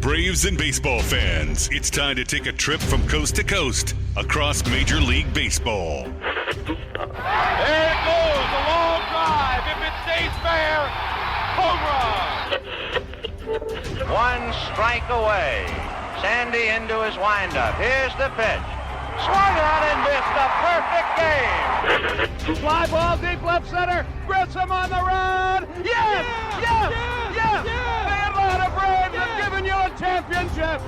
Braves and baseball fans, it's time to take a trip from coast to coast across Major League Baseball. There it goes, a long drive. If it stays fair, home run. One strike away. Sandy into his windup. Here's the pitch. Swung on and missed a perfect game. Fly ball deep left center. Grissom on the run. Yes! Yes! Yes! The Atlanta Braves have given you a championship.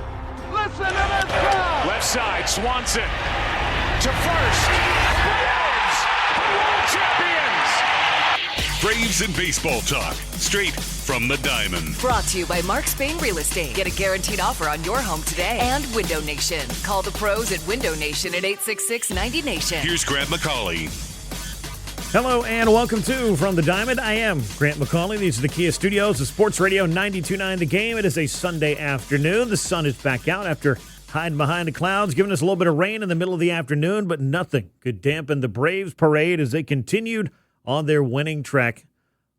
Listen to this crowd. Left side, Swanson to first. Braves are world champions. Braves and baseball talk, straight from the diamond. Brought to you by Mark Spain Real Estate. Get a guaranteed offer on your home today. And Window Nation. Call the pros at Window Nation at 866-90Nation. Here's Grant McAuley. Hello and welcome to From the Diamond. I am Grant McAuley. These are the Kia Studios of Sports Radio 92.9 The Game. It is a Sunday afternoon. The sun is back out after hiding behind the clouds, giving us a little bit of rain in the middle of the afternoon, but nothing could dampen the Braves parade as they continued on their winning trek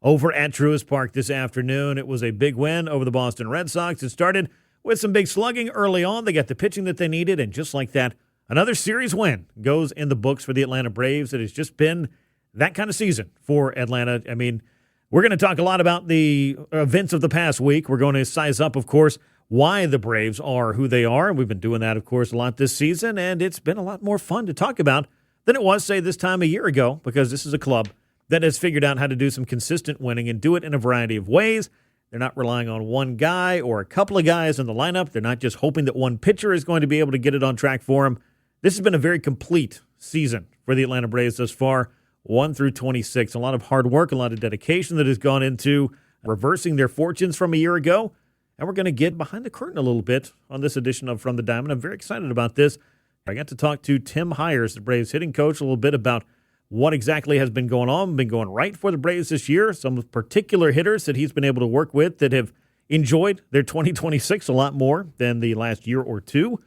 over at Truist Park this afternoon. It was a big win over the Boston Red Sox. It started with some big slugging early on. They got the pitching that they needed, and just like that, another series win goes in the books for the Atlanta Braves. It has just been that kind of season for Atlanta. I mean, we're going to talk a lot about the events of the past week. We're going to size up, of course, why the Braves are who they are. We've been doing that, of course, a lot this season, and it's been a lot more fun to talk about than it was, say, this time a year ago, because this is a club that has figured out how to do some consistent winning and do it in a variety of ways. They're not relying on one guy or a couple of guys in the lineup. They're not just hoping that one pitcher is going to be able to get it on track for them. This has been a very complete season for the Atlanta Braves thus far. 1 through 26. A lot of hard work, a lot of dedication that has gone into reversing their fortunes from a year ago. And we're going to get behind the curtain a little bit on this edition of From the Diamond. I'm very excited about this. I got to talk to Tim Hyers, the Braves hitting coach, a little bit about what exactly has been going right for the Braves this year, some particular hitters that he's been able to work with that have enjoyed their 2026 a lot more than the last year or two.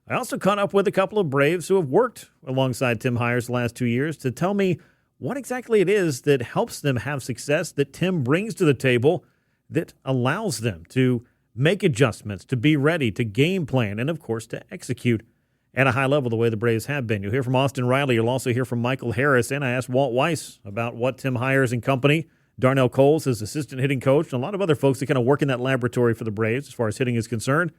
I also caught up with a couple of Braves who have worked alongside Tim Hyers the last 2 years to tell me what exactly it is that helps them have success, that Tim brings to the table, that allows them to make adjustments, to be ready, to game plan, and, of course, to execute at a high level the way the Braves have been. You'll hear from Austin Riley. You'll also hear from Michael Harris. And I asked Walt Weiss about what Tim Hyers and company, Darnell Coles, his assistant hitting coach, and a lot of other folks that kind of work in that laboratory for the Braves as far as hitting is concerned.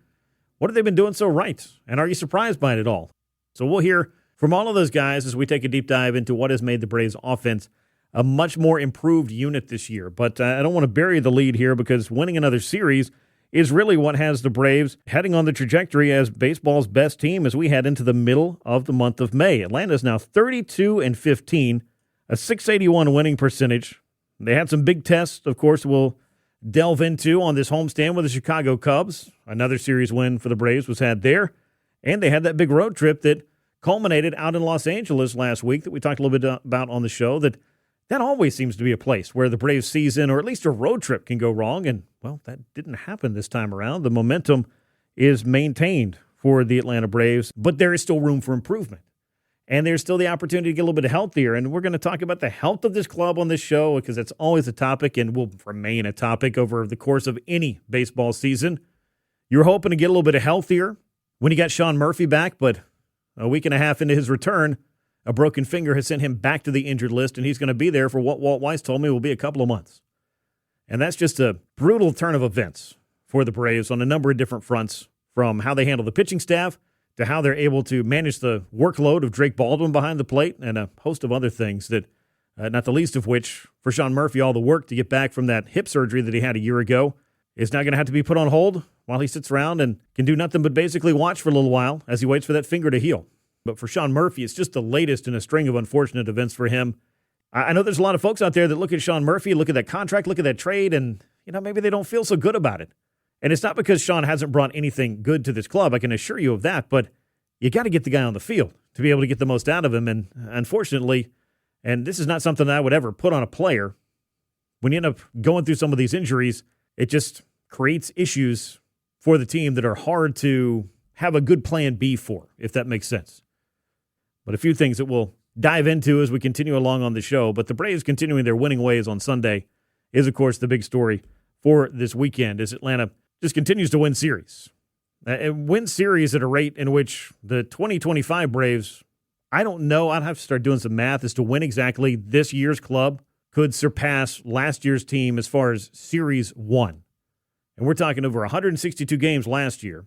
What have they been doing so right? And are you surprised by it at all? So we'll hear from all of those guys as we take a deep dive into what has made the Braves offense a much more improved unit this year. But I don't want to bury the lead here, because winning another series is really what has the Braves heading on the trajectory as baseball's best team as we head into the middle of the month of May. Atlanta is now 32-15, a .681 winning percentage. They had some big tests, of course, we'll delve into on this homestand with the Chicago Cubs. Another series win for the Braves was had there. And they had that big road trip that culminated out in Los Angeles last week that we talked a little bit about on the show. That always seems to be a place where the Braves season, or at least a road trip, can go wrong. And, well, that didn't happen this time around. The momentum is maintained for the Atlanta Braves, but there is still room for improvement. And there's still the opportunity to get a little bit healthier. And we're going to talk about the health of this club on this show, because it's always a topic and will remain a topic over the course of any baseball season. You're hoping to get a little bit healthier when you got Sean Murphy back, but a week and a half into his return, a broken finger has sent him back to the injured list, and he's going to be there for what Walt Weiss told me will be a couple of months. And that's just a brutal turn of events for the Braves on a number of different fronts, from how they handle the pitching staff to how they're able to manage the workload of Drake Baldwin behind the plate, and a host of other things that, not the least of which, for Sean Murphy, all the work to get back from that hip surgery that he had a year ago is now going to have to be put on hold while he sits around and can do nothing but basically watch for a little while as he waits for that finger to heal. But for Sean Murphy, it's just the latest in a string of unfortunate events for him. I know there's a lot of folks out there that look at Sean Murphy, look at that contract, look at that trade, and maybe they don't feel so good about it. And it's not because Sean hasn't brought anything good to this club, I can assure you of that, but you got to get the guy on the field to be able to get the most out of him. And unfortunately, and this is not something that I would ever put on a player, when you end up going through some of these injuries, it just creates issues for the team that are hard to have a good plan B for, if that makes sense. But a few things that we'll dive into as we continue along on the show. But the Braves continuing their winning ways on Sunday is, of course, the big story for this weekend as Atlanta just continues to win series. and win series at a rate in which the 2025 Braves, I don't know, I'd have to start doing some math as to when exactly this year's club could surpass last year's team as far as series won. And we're talking over 162 games last year.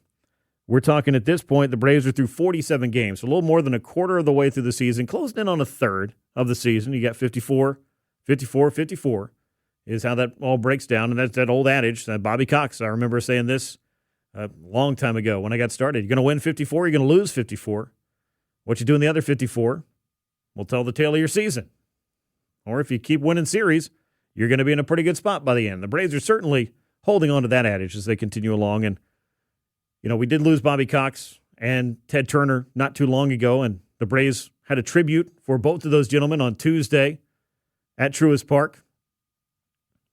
We're talking at this point, the Braves are through 47 games, so a little more than a quarter of the way through the season, closing in on a third of the season. You got 54, 54, 54 is how that all breaks down. And that's that old adage, that Bobby Cox, I remember saying this a long time ago when I got started. You're going to win 54, you're going to lose 54. What you do in the other 54 will tell the tale of your season. Or if you keep winning series, you're going to be in a pretty good spot by the end. The Braves are certainly holding on to that adage as they continue along. And, you know, we did lose Bobby Cox and Ted Turner not too long ago, and the Braves had a tribute for both of those gentlemen on Tuesday at Truist Park.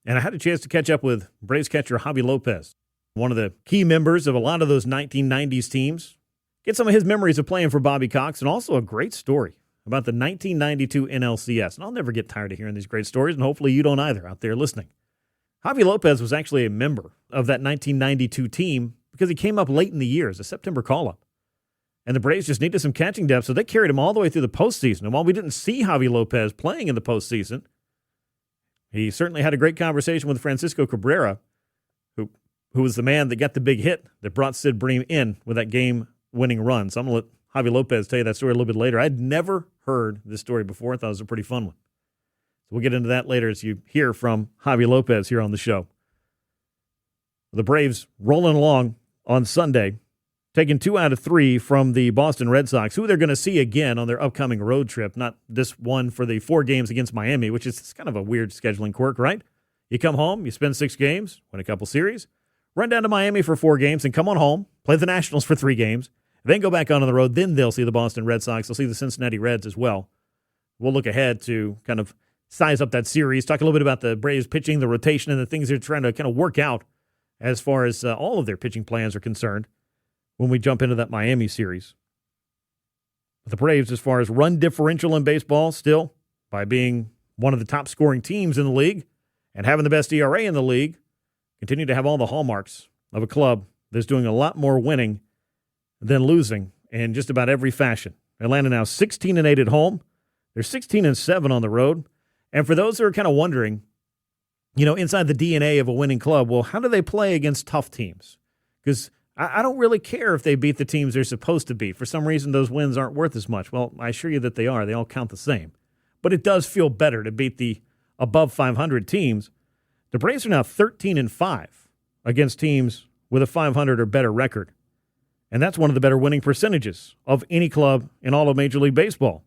And I had a chance to catch up with Braves catcher Javy Lopez, one of the key members of a lot of those 1990s teams. Get some of his memories of playing for Bobby Cox, and also a great story about the 1992 NLCS. And I'll never get tired of hearing these great stories, and hopefully you don't either out there listening. Javy Lopez was actually a member of that 1992 team because he came up late in the year as a September call-up. And the Braves just needed some catching depth, so they carried him all the way through the postseason. And while we didn't see Javy Lopez playing in the postseason, he certainly had a great conversation with Francisco Cabrera, who was the man that got the big hit that brought Sid Bream in with that game-winning run. So I'm going to let Javy Lopez tell you that story a little bit later. I'd never heard this story before. I thought it was a pretty fun one. So we'll get into that later as you hear from Javy Lopez here on the show. The Braves rolling along on Sunday, taking 2 out of 3 from the Boston Red Sox, who they're going to see again on their upcoming road trip. Not this one for the 4 games against Miami, which is kind of a weird scheduling quirk, right? You come home, you spend 6 games, win a couple series, run down to Miami for 4 games, and come on home, play the Nationals for 3 games, then go back on the road. Then they'll see the Boston Red Sox. They'll see the Cincinnati Reds as well. We'll look ahead to kind of size up that series, talk a little bit about the Braves pitching, the rotation, and the things they're trying to kind of work out as far as all of their pitching plans are concerned when we jump into that Miami series. The Braves, as far as run differential in baseball, still, by being one of the top scoring teams in the league and having the best ERA in the league, continue to have all the hallmarks of a club that's doing a lot more winning than losing in just about every fashion. Atlanta now 16-8 at home. They're 16-7 on the road. And for those who are kind of wondering, you know, inside the DNA of a winning club, well, how do they play against tough teams? Because I don't really care if they beat the teams they're supposed to beat. For some reason, those wins aren't worth as much. Well, I assure you that they are. They all count the same. But it does feel better to beat the above 500 teams. The Braves are now 13-5 against teams with a 500 or better record. And that's one of the better winning percentages of any club in all of Major League Baseball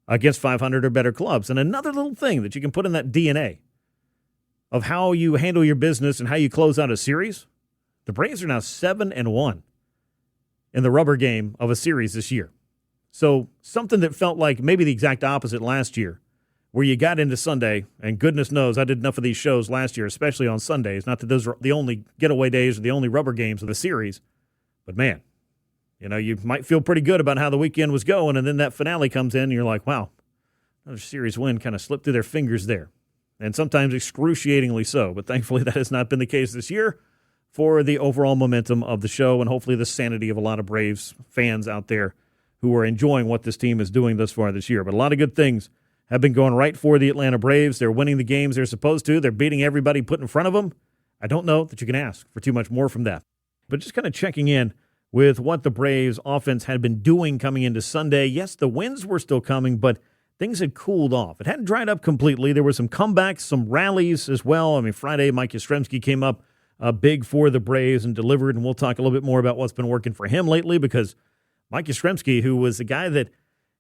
against 500 or better clubs. And another little thing that you can put in that DNA of how you handle your business and how you close out a series, the Braves are now 7-1 in the rubber game of a series this year. So something that felt like maybe the exact opposite last year, where you got into Sunday, and goodness knows I did enough of these shows last year, especially on Sundays. Not that those are the only getaway days or the only rubber games of the series, but man, you know, you might feel pretty good about how the weekend was going, and then that finale comes in, and you're like, wow, another series win kind of slipped through their fingers there. And sometimes excruciatingly so, but thankfully that has not been the case this year for the overall momentum of the show and hopefully the sanity of a lot of Braves fans out there who are enjoying what this team is doing thus far this year. But a lot of good things have been going right for the Atlanta Braves. They're winning the games they're supposed to. They're beating everybody put in front of them. I don't know that you can ask for too much more from that. But just kind of checking in with what the Braves offense had been doing coming into Sunday. Yes, the wins were still coming, but things had cooled off. It hadn't dried up completely. There were some comebacks, some rallies as well. I mean, Friday, Mike Yastrzemski came up big for the Braves and delivered, and we'll talk a little bit more about what's been working for him lately because Mike Yastrzemski, who was a guy that,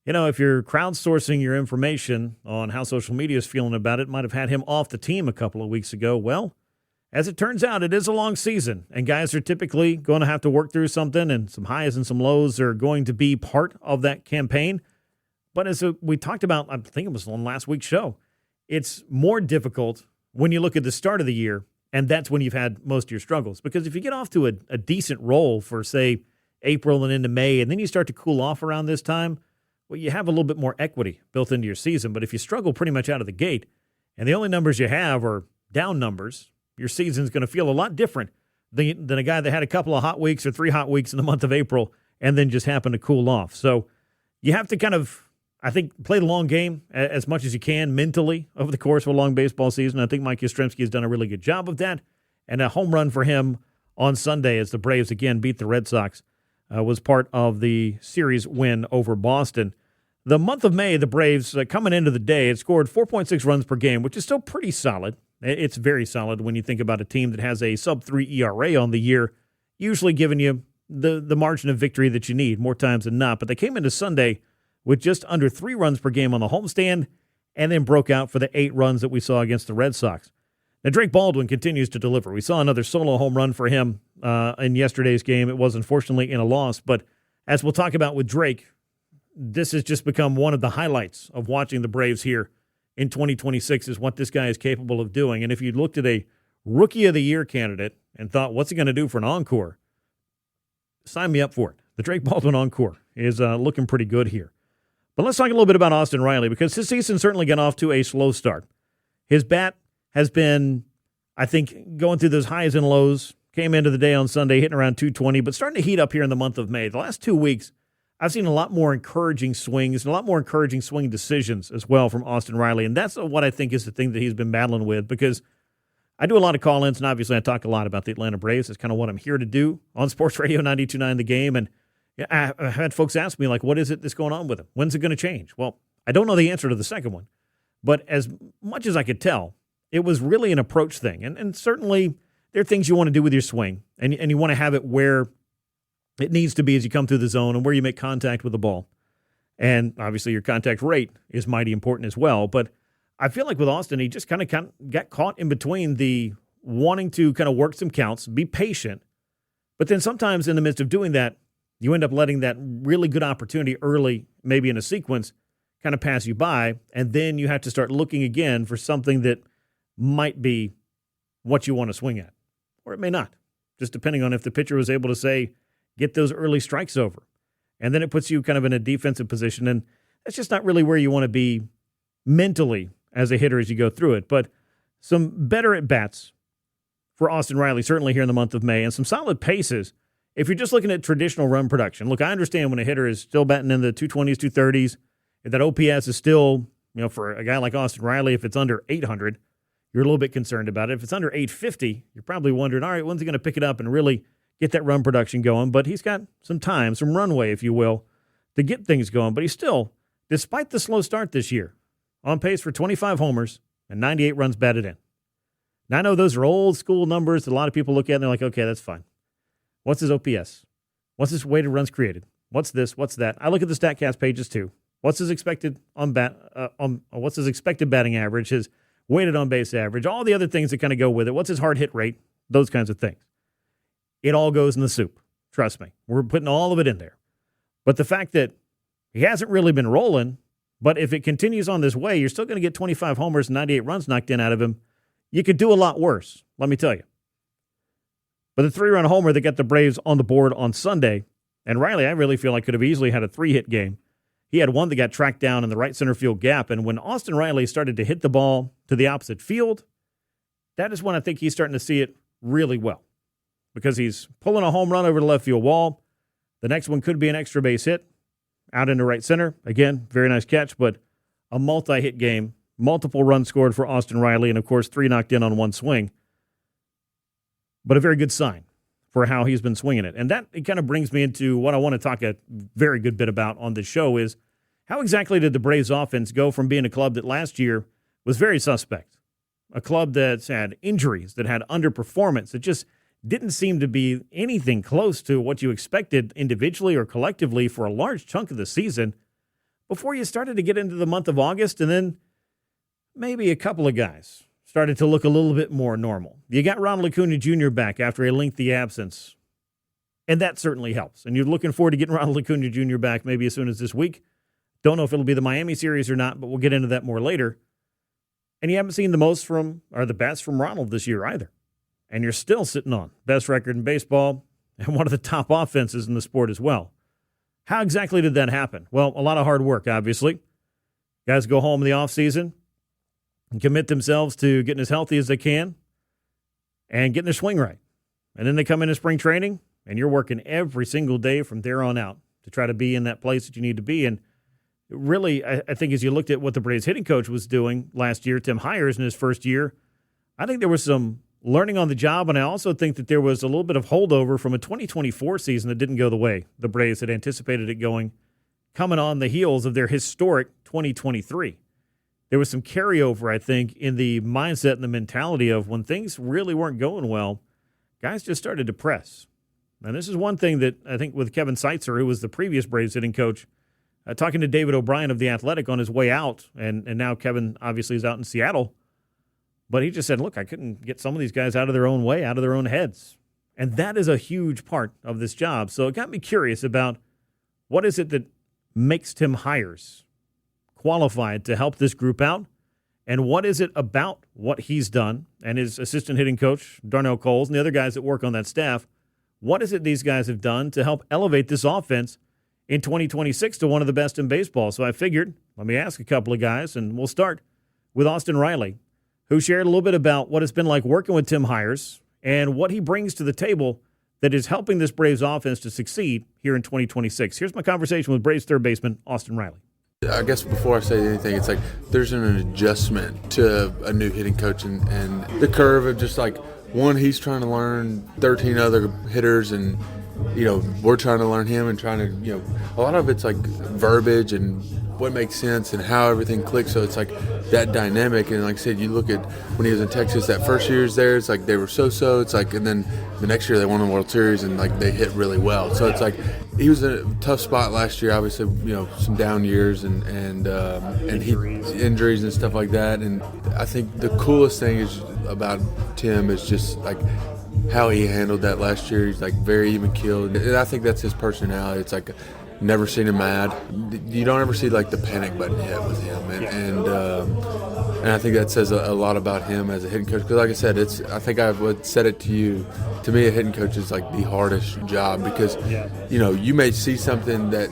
you know, if you're crowdsourcing your information on how social media is feeling about it, might have had him off the team a couple of weeks ago. Well, as it turns out, it is a long season, and guys are typically going to have to work through something, and some highs and some lows are going to be part of that campaign. But as we talked about, I think it was on last week's show, it's more difficult when you look at the start of the year, and that's when you've had most of your struggles. Because if you get off to a decent roll for, say, April and into May, and then you start to cool off around this time, well, you have a little bit more equity built into your season. But if you struggle pretty much out of the gate, and the only numbers you have are down numbers, your season's going to feel a lot different than a guy that had a couple of hot weeks or 3 hot weeks in the month of April and then just happened to cool off. So you have to kind of, I think, play the long game as much as you can mentally over the course of a long baseball season. I think Mike Yastrzemski has done a really good job of that. And a home run for him on Sunday as the Braves again beat the Red Sox was part of the series win over Boston. The month of May, the Braves, coming into the day, had scored 4.6 runs per game, which is still pretty solid. It's very solid when you think about a team that has a sub-3 ERA on the year, usually giving you the margin of victory that you need more times than not. But they came into Sunday with just under 3 runs per game on the homestand and then broke out for the 8 runs that we saw against the Red Sox. Now, Drake Baldwin continues to deliver. We saw another solo home run for him in yesterday's game. It was unfortunately in a loss, but as we'll talk about with Drake, this has just become one of the highlights of watching the Braves here in 2026 is what this guy is capable of doing. And if you looked at a Rookie of the Year candidate and thought, what's he going to do for an encore? Sign me up for it. The Drake Baldwin encore is looking pretty good here. But let's talk a little bit about Austin Riley because his season certainly got off to a slow start. His bat has been, I think, going through those highs and lows. Came into the day on Sunday hitting around 220, but starting to heat up here in the month of May. The last 2 weeks, I've seen a lot more encouraging swings and a lot more encouraging swing decisions as well from Austin Riley. And that's what I think is the thing that he's been battling with because I do a lot of call-ins, and obviously I talk a lot about the Atlanta Braves. It's kind of what I'm here to do on Sports Radio 92.9 The Game. And I've had folks ask me, like, what is it that's going on with him? When's it going to change? Well, I don't know the answer to the second one. But as much as I could tell, it was really an approach thing. And certainly there are things you want to do with your swing, and you want to have it where it needs to be as you come through the zone and where you make contact with the ball. And obviously your contact rate is mighty important as well. But I feel like with Austin, he just kind of got caught in between the wanting to kind of work some counts, be patient. But then sometimes in the midst of doing that, you end up letting that really good opportunity early, maybe in a sequence, kind of pass you by. And then you have to start looking again for something that might be what you want to swing at. Or it may not, just depending on if the pitcher was able to say, get those early strikes over. And then it puts you kind of in a defensive position, and that's just not really where you want to be mentally as a hitter as you go through it. But some better at-bats for Austin Riley, certainly here in the month of May, and some solid paces. If you're just looking at traditional run production, look, I understand when a hitter is still batting in the 220s, 230s, if that OPS is still, for a guy like Austin Riley, if it's under 800, you're a little bit concerned about it. If it's under 850, you're probably wondering, all right, when's he going to pick it up and really get that run production going? But he's got some time, some runway, if you will, to get things going. But he's still, despite the slow start this year, on pace for 25 homers and 98 runs batted in. Now, I know those are old school numbers that a lot of people look at and they're like, okay, that's fine. What's his OPS? What's his weighted runs created? What's this? What's that? I look at the StatCast pages too. What's his expected what's his expected batting average? His weighted on base average? All the other things that kind of go with it. What's his hard hit rate? Those kinds of things. It all goes in the soup. Trust me. We're putting all of it in there. But the fact that he hasn't really been rolling, but if it continues on this way, you're still going to get 25 homers and 98 runs knocked in out of him. You could do a lot worse, let me tell you. But the 3-run homer that got the Braves on the board on Sunday, and Riley, I really feel like could have easily had a 3-hit game. He had one that got tracked down in the right center field gap, and when Austin Riley started to hit the ball to the opposite field, that is when I think he's starting to see it really well. Because he's pulling a home run over the left field wall. The next one could be an extra base hit out into right center. Again, very nice catch, but a multi-hit game, multiple runs scored for Austin Riley, and of course 3 knocked in on one swing. But a very good sign for how he's been swinging it. And that it kind of brings me into what I want to talk a very good bit about on this show is how exactly did the Braves offense go from being a club that last year was very suspect, a club that's had injuries, that had underperformance, that just didn't seem to be anything close to what you expected individually or collectively for a large chunk of the season before you started to get into the month of August, and then maybe a couple of guys started to look a little bit more normal. You got Ronald Acuna Jr. back after a lengthy absence, and that certainly helps. And you're looking forward to getting Ronald Acuna Jr. back maybe as soon as this week. Don't know if it'll be the Miami series or not, but we'll get into that more later. And you haven't seen the most from, or the best from Ronald this year either. And you're still sitting on best record in baseball and one of the top offenses in the sport as well. How exactly did that happen? Well, a lot of hard work, obviously. Guys go home in the offseason and commit themselves to getting as healthy as they can and getting their swing right. And then they come into spring training, and you're working every single day from there on out to try to be in that place that you need to be. And really, I think as you looked at what the Braves hitting coach was doing last year, Tim Hyers in his first year, I think there was some learning on the job, and I also think that there was a little bit of holdover from a 2024 season that didn't go the way the Braves had anticipated it going, coming on the heels of their historic 2023. There was some carryover, I think, in the mindset and the mentality of when things really weren't going well, guys just started to press. And this is one thing that I think with Kevin Seitzer, who was the previous Braves hitting coach, talking to David O'Brien of The Athletic on his way out, and now Kevin obviously is out in Seattle, but he just said, look, I couldn't get some of these guys out of their own way, out of their own heads. And that is a huge part of this job. So it got me curious about what is it that makes Tim Hyers qualified to help this group out, and what is it about what he's done and his assistant hitting coach, Darnell Coles, and the other guys that work on that staff, what is it these guys have done to help elevate this offense in 2026 to one of the best in baseball? So I figured, let me ask a couple of guys, and we'll start with Austin Riley, who shared a little bit about what it's been like working with Tim Hyers and what he brings to the table that is helping this Braves offense to succeed here in 2026. Here's my conversation with Braves third baseman Austin Riley. I guess before I say anything, it's like there's an adjustment to a new hitting coach and the curve of just like, one, he's trying to learn 13 other hitters, and we're trying to learn him and trying to, a lot of it's like verbiage and what makes sense and how everything clicks. So it's like that dynamic. And like I said, you look at when he was in Texas, that first year he was there, it's like they were so-so. It's like, and then the next year they won the World Series and like they hit really well. So it's like he was in a tough spot last year, obviously, some down years and injuries and stuff like that. And I think the coolest thing is about Tim is just like how he handled that last year. He's like very even keeled, and I think that's his personality. It's like never seen him mad. You don't ever see like the panic button hit with him, and I think that says a lot about him as a hitting coach. Because like I said, I think I would said it to you. To me, a hitting coach is like the hardest job because you may see something that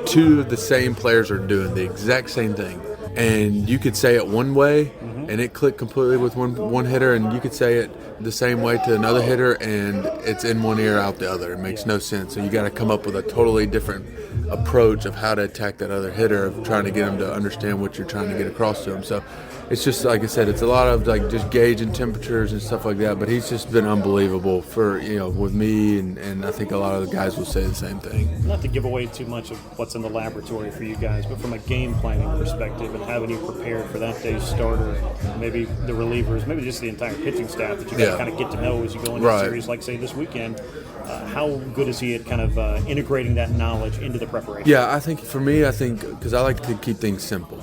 two of the same players are doing the exact same thing, and you could say it one way, and it clicked completely with one hitter, and you could say it the same way to another hitter, and it's in one ear, out the other. It makes no sense. So you got to come up with a totally different approach of how to attack that other hitter, of trying to get him to understand what you're trying to get across to him. So it's just, like I said, it's a lot of like just gauging temperatures and stuff like that. But he's just been unbelievable for, with me, and I think a lot of the guys will say the same thing. Not to give away too much of what's in the laboratory for you guys, but from a game planning perspective and having you prepared for that day's starter, maybe the relievers, maybe just the entire pitching staff that you got to kind of get to know as you go into a series like, say, this weekend. How good is he at kind of integrating that knowledge into the preparation? Yeah, I think for me, because I like to keep things simple.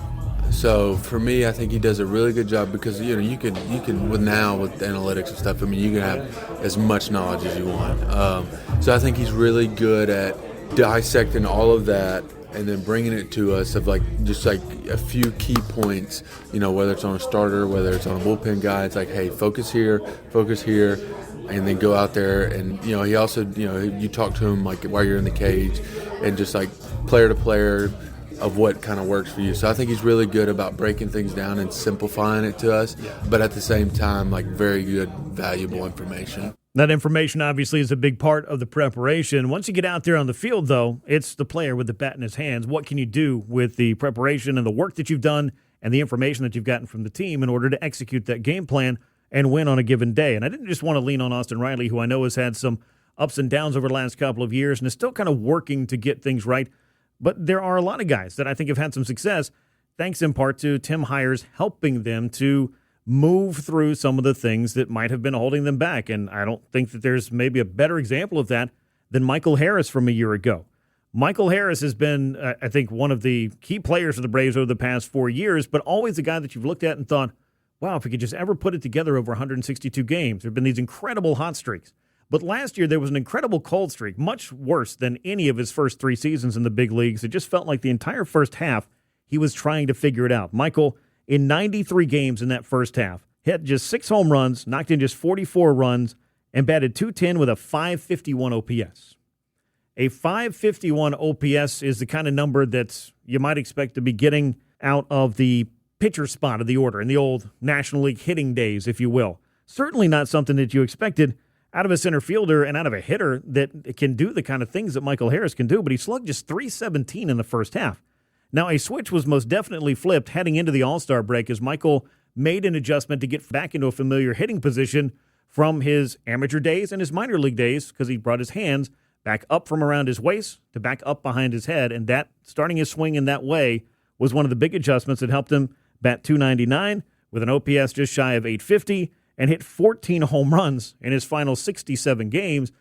So for me, I think he does a really good job because you can with analytics and stuff. I mean, you can have as much knowledge as you want. So I think he's really good at dissecting all of that and then bringing it to us of like just like a few key points. Whether it's on a starter, whether it's on a bullpen guy, it's like, hey, focus here, and then go out there. And he also you talk to him like while you're in the cage, and just like player to player of what kind of works for you. So I think he's really good about breaking things down and simplifying it to us, but at the same time, like very good, valuable information. That information obviously is a big part of the preparation. Once you get out there on the field, though, it's the player with the bat in his hands. What can you do with the preparation and the work that you've done and the information that you've gotten from the team in order to execute that game plan and win on a given day? And I didn't just want to lean on Austin Riley, who I know has had some ups and downs over the last couple of years and is still kind of working to get things right. But there are a lot of guys that I think have had some success, thanks in part to Tim Hyers helping them to move through some of the things that might have been holding them back. And I don't think that there's maybe a better example of that than Michael Harris from a year ago. Michael Harris has been, I think, one of the key players for the Braves over the past 4 years, but always a guy that you've looked at and thought, wow, if we could just ever put it together over 162 games. There have been these incredible hot streaks. But last year, there was an incredible cold streak, much worse than any of his first 3 seasons in the big leagues. It just felt like the entire first half, he was trying to figure it out. Michael, in 93 games in that first half, hit just 6 home runs, knocked in just 44 runs, and batted .210 with a .551 OPS. A .551 OPS is the kind of number that you might expect to be getting out of the pitcher spot of the order in the old National League hitting days, if you will. Certainly not something that you expected out of a center fielder and out of a hitter that can do the kind of things that Michael Harris can do, but he slugged just .317 in the first half. Now, a switch was most definitely flipped heading into the All-Star break as Michael made an adjustment to get back into a familiar hitting position from his amateur days and his minor league days because he brought his hands back up from around his waist to back up behind his head, and that starting his swing in that way was one of the big adjustments that helped him bat .299 with an OPS just shy of .850 and hit 14 home runs in his final 67 games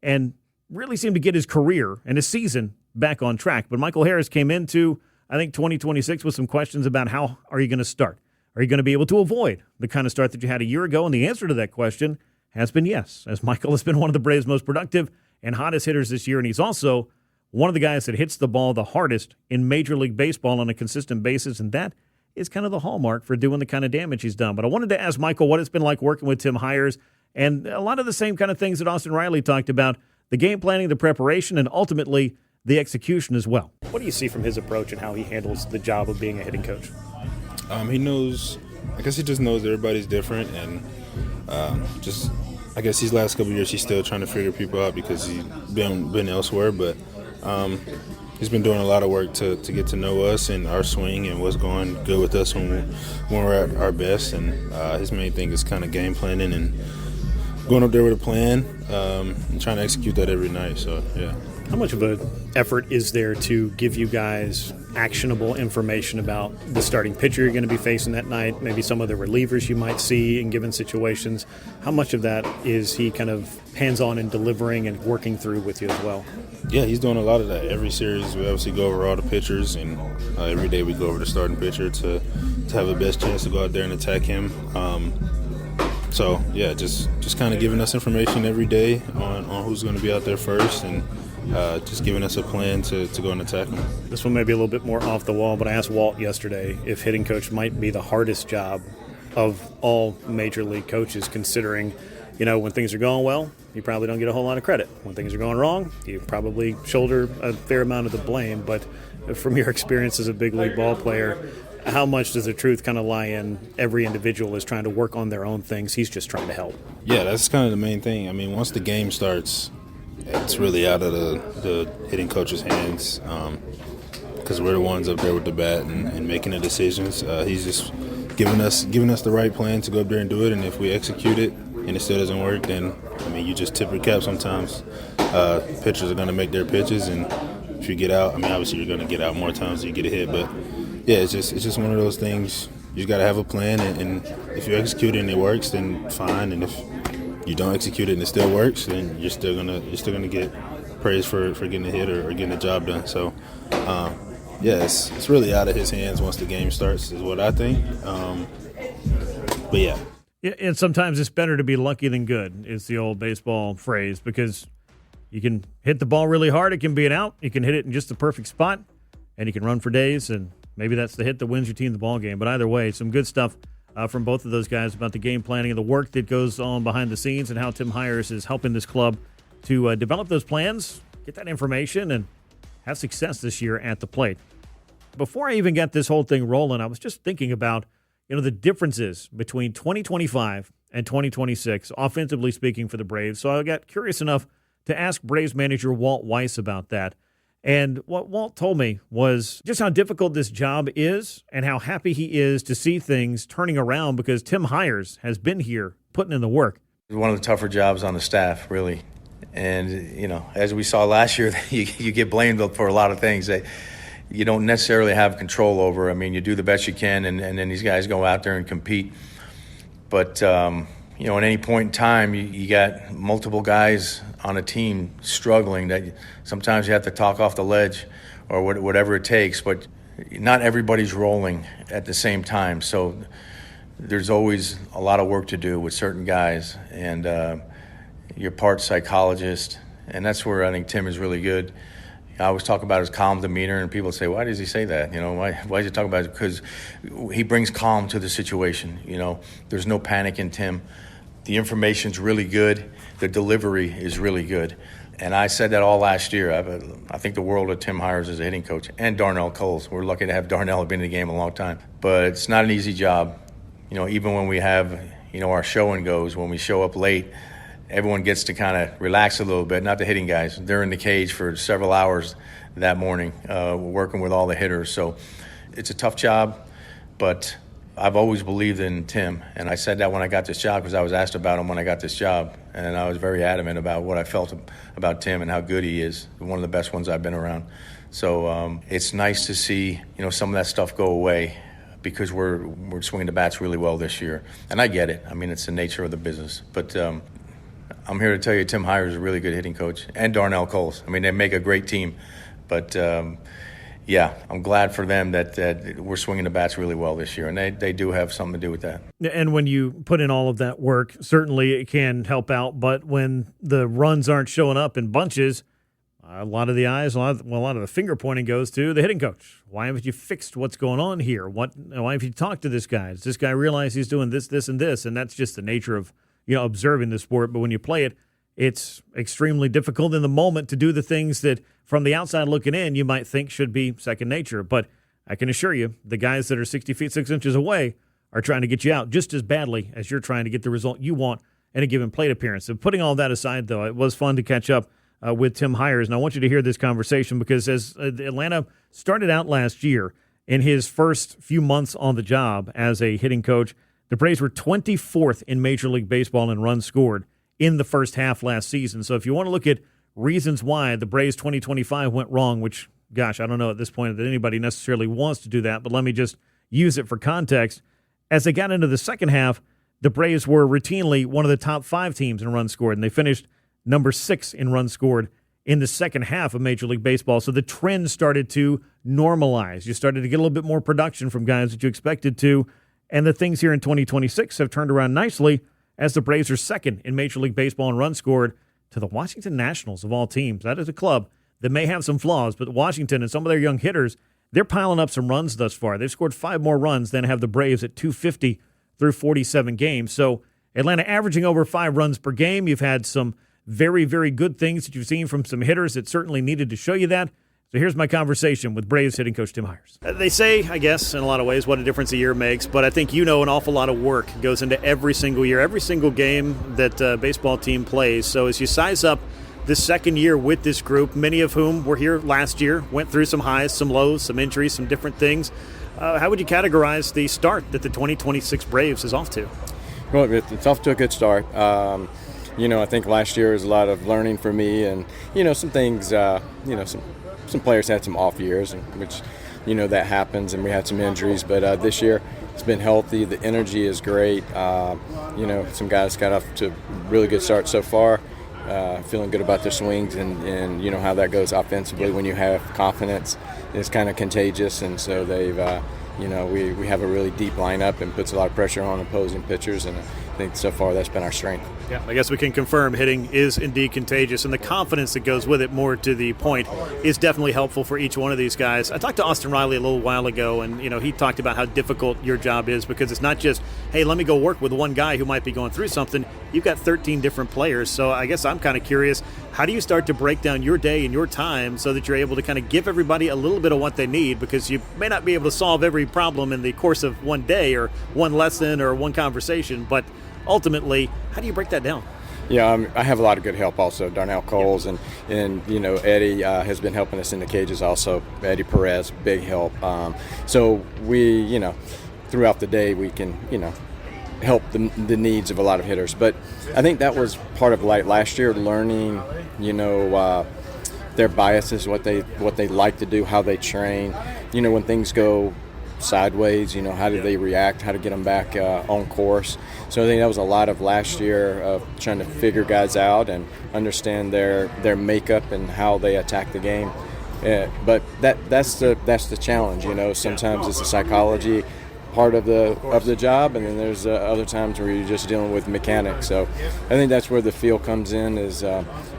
and really seemed to get his career and his season back on track. But Michael Harris came into, I think, 2026 with some questions about how are you going to start? Are you going to be able to avoid the kind of start that you had a year ago? And the answer to that question has been yes, as Michael has been one of the Braves' most productive and hottest hitters this year, and he's also one of the guys that hits the ball the hardest in Major League Baseball on a consistent basis, and that is kind of the hallmark for doing the kind of damage he's done. But I wanted to ask Michael what it's been like working with Tim Hyers, and a lot of the same kind of things that Austin Riley talked about, the game planning, the preparation, and ultimately the execution as well. What do you see from his approach and how he handles the job of being a hitting coach? He knows, I guess he just knows everybody's different, and I guess these last couple of years he's still trying to figure people out because he's been elsewhere, but he's been doing a lot of work to get to know us and our swing and what's going good with us when we're at our best, and his main thing is kind of game planning and going up there with a plan and trying to execute that every night, so yeah. How much of an effort is there to give you guys actionable information about the starting pitcher you're going to be facing that night, maybe some of the relievers you might see in given situations? How much of that is he kind of hands-on and delivering and working through with you as well? Yeah, he's doing a lot of that. Every series we obviously go over all the pitchers, and every day we go over the starting pitcher to have the best chance to go out there and attack him. So, yeah, just kind of giving us information every day on who's going to be out there first, and just giving us a plan to go and attack them. This one may be a little bit more off the wall, but I asked Walt yesterday if hitting coach might be the hardest job of all major league coaches, considering, when things are going well, you probably don't get a whole lot of credit. When things are going wrong, you probably shoulder a fair amount of the blame. But from your experience as a big league ball player, how much does the truth kind of lie in every individual is trying to work on their own things? He's just trying to help. Yeah, that's kind of the main thing. I mean, once the game starts, it's really out of the hitting coach's hands because we're the ones up there with the bat and making the decisions. He's just giving us the right plan to go up there and do it, and if we execute it and it still doesn't work, then, you just tip your cap sometimes. Pitchers are going to make their pitches, and if you get out, obviously you're going to get out more times than you get a hit, but, yeah, it's just one of those things. You got to have a plan, and if you execute it and it works, then fine, and if you don't execute it and it still works, then you're still gonna get praise for getting a hit or getting a job done. So, it's really out of his hands once the game starts, is what I think. But yeah. And sometimes it's better to be lucky than good. It's the old baseball phrase, because you can hit the ball really hard, it can be an out. You can hit it in just the perfect spot, and you can run for days, and maybe that's the hit that wins your team the ball game. But either way, some good stuff from both of those guys about the game planning and the work that goes on behind the scenes and how Tim Hyers is helping this club to develop those plans, get that information, and have success this year at the plate. Before I even got this whole thing rolling, I was just thinking about, the differences between 2025 and 2026, offensively speaking, for the Braves. So I got curious enough to ask Braves manager Walt Weiss about that. And what Walt told me was just how difficult this job is and how happy he is to see things turning around because Tim Hyers has been here putting in the work. It's one of the tougher jobs on the staff, really. And, as we saw last year, you get blamed for a lot of things that you don't necessarily have control over. You do the best you can, and then these guys go out there and compete. But, at any point in time, you got multiple guys on a team struggling that sometimes you have to talk off the ledge or whatever it takes, but not everybody's rolling at the same time. So there's always a lot of work to do with certain guys, and you're part psychologist, and that's where I think Tim is really good. I always talk about his calm demeanor, and people say, why does he say that? Why does he talk about it? Because he brings calm to the situation. There's no panic in Tim. The information's really good. The delivery is really good. And I said that all last year. I think the world of Tim Hyers as a hitting coach, and Darnell Coles. We're lucky to have Darnell been in the game a long time. But it's not an easy job. Even when we have, our show and goes, when we show up late, everyone gets to kind of relax a little bit, not the hitting guys. They're in the cage for several hours that morning, working with all the hitters. So it's a tough job, but I've always believed in Tim, and I said that when I got this job because I was asked about him when I got this job, and I was very adamant about what I felt about Tim and how good he is, one of the best ones I've been around. So it's nice to see, some of that stuff go away because we're swinging the bats really well this year, and I get it. I mean, it's the nature of the business, but I'm here to tell you Tim Hyers is a really good hitting coach, and Darnell Coles. I mean, they make a great team, but yeah, I'm glad for them that we're swinging the bats really well this year, and they do have something to do with that. And when you put in all of that work, certainly it can help out, but when the runs aren't showing up in bunches, a lot of the eyes, a lot of the finger pointing goes to the hitting coach. Why haven't you fixed what's going on here? Why have you talked to this guy? Does this guy realize he's doing this, this, and this? And that's just the nature of observing the sport. But when you play it, it's extremely difficult in the moment to do the things that, from the outside looking in, you might think should be second nature. But I can assure you, the guys that are 60 feet 6 inches away are trying to get you out just as badly as you're trying to get the result you want in a given plate appearance. So putting all that aside, though, it was fun to catch up with Tim Hyers. And I want you to hear this conversation because as Atlanta started out last year, in his first few months on the job as a hitting coach, the Braves were 24th in Major League Baseball in runs scored in the first half last season. So if you want to look at reasons why the Braves 2025 went wrong, which, gosh, I don't know at this point that anybody necessarily wants to do that, but let me just use it for context. As they got into the second half, the Braves were routinely one of the top 5 teams in runs scored, and they finished number 6 in runs scored in the second half of Major League Baseball. So the trend started to normalize. You started to get a little bit more production from guys that you expected to, and the things here in 2026 have turned around nicely as the Braves are second in Major League Baseball in runs scored to the Washington Nationals of all teams. That is a club that may have some flaws, but Washington and some of their young hitters, they're piling up some runs thus far. They've scored 5 more runs than have the Braves at 250 through 47 games. So Atlanta averaging over 5 runs per game. You've had some very, very good things that you've seen from some hitters that certainly needed to show you that. So here's my conversation with Braves hitting coach Tim Hyers. They say, I guess, in a lot of ways, what a difference a year makes, but I think an awful lot of work goes into every single year, every single game that a baseball team plays. So as you size up this second year with this group, many of whom were here last year, went through some highs, some lows, some injuries, some different things. How would you categorize the start that the 2026 Braves is off to? Well, it's off to a good start. I think last year was a lot of learning for me, and some things. Some players had some off years, which that happens, and we had some injuries. But this year it's been healthy. The energy is great. Some guys got off to a really good start so far. Feeling good about their swings, and how that goes offensively when you have confidence. It's kind of contagious, and so they've. We have a really deep lineup and puts a lot of pressure on opposing pitchers, and I think so far that's been our strength. Yeah, I guess we can confirm hitting is indeed contagious, and the confidence that goes with it, more to the point, is definitely helpful for each one of these guys. I talked to Austin Riley a little while ago, and he talked about how difficult your job is because it's not just, hey, let me go work with one guy who might be going through something. You've got 13 different players, so I guess I'm kind of curious, how do you start to break down your day and your time so that you're able to kind of give everybody a little bit of what they need, because you may not be able to solve every problem in the course of one day or one lesson or one conversation, but ultimately, how do you break that down? Yeah, I have a lot of good help also. Darnell Coles and Eddie has been helping us in the cages also. Eddie Perez, big help. So we, throughout the day we can, help the needs of a lot of hitters. But I think that was part of last year, learning, their biases, what they like to do, how they train. When things go sideways, how do they react, how to get them back on course. So I think that was a lot of last year of trying to figure guys out and understand their makeup and how they attack the game. But that's the challenge, Sometimes it's the psychology part of the job, and then there's other times where you're just dealing with mechanics. So I think that's where the feel comes in, is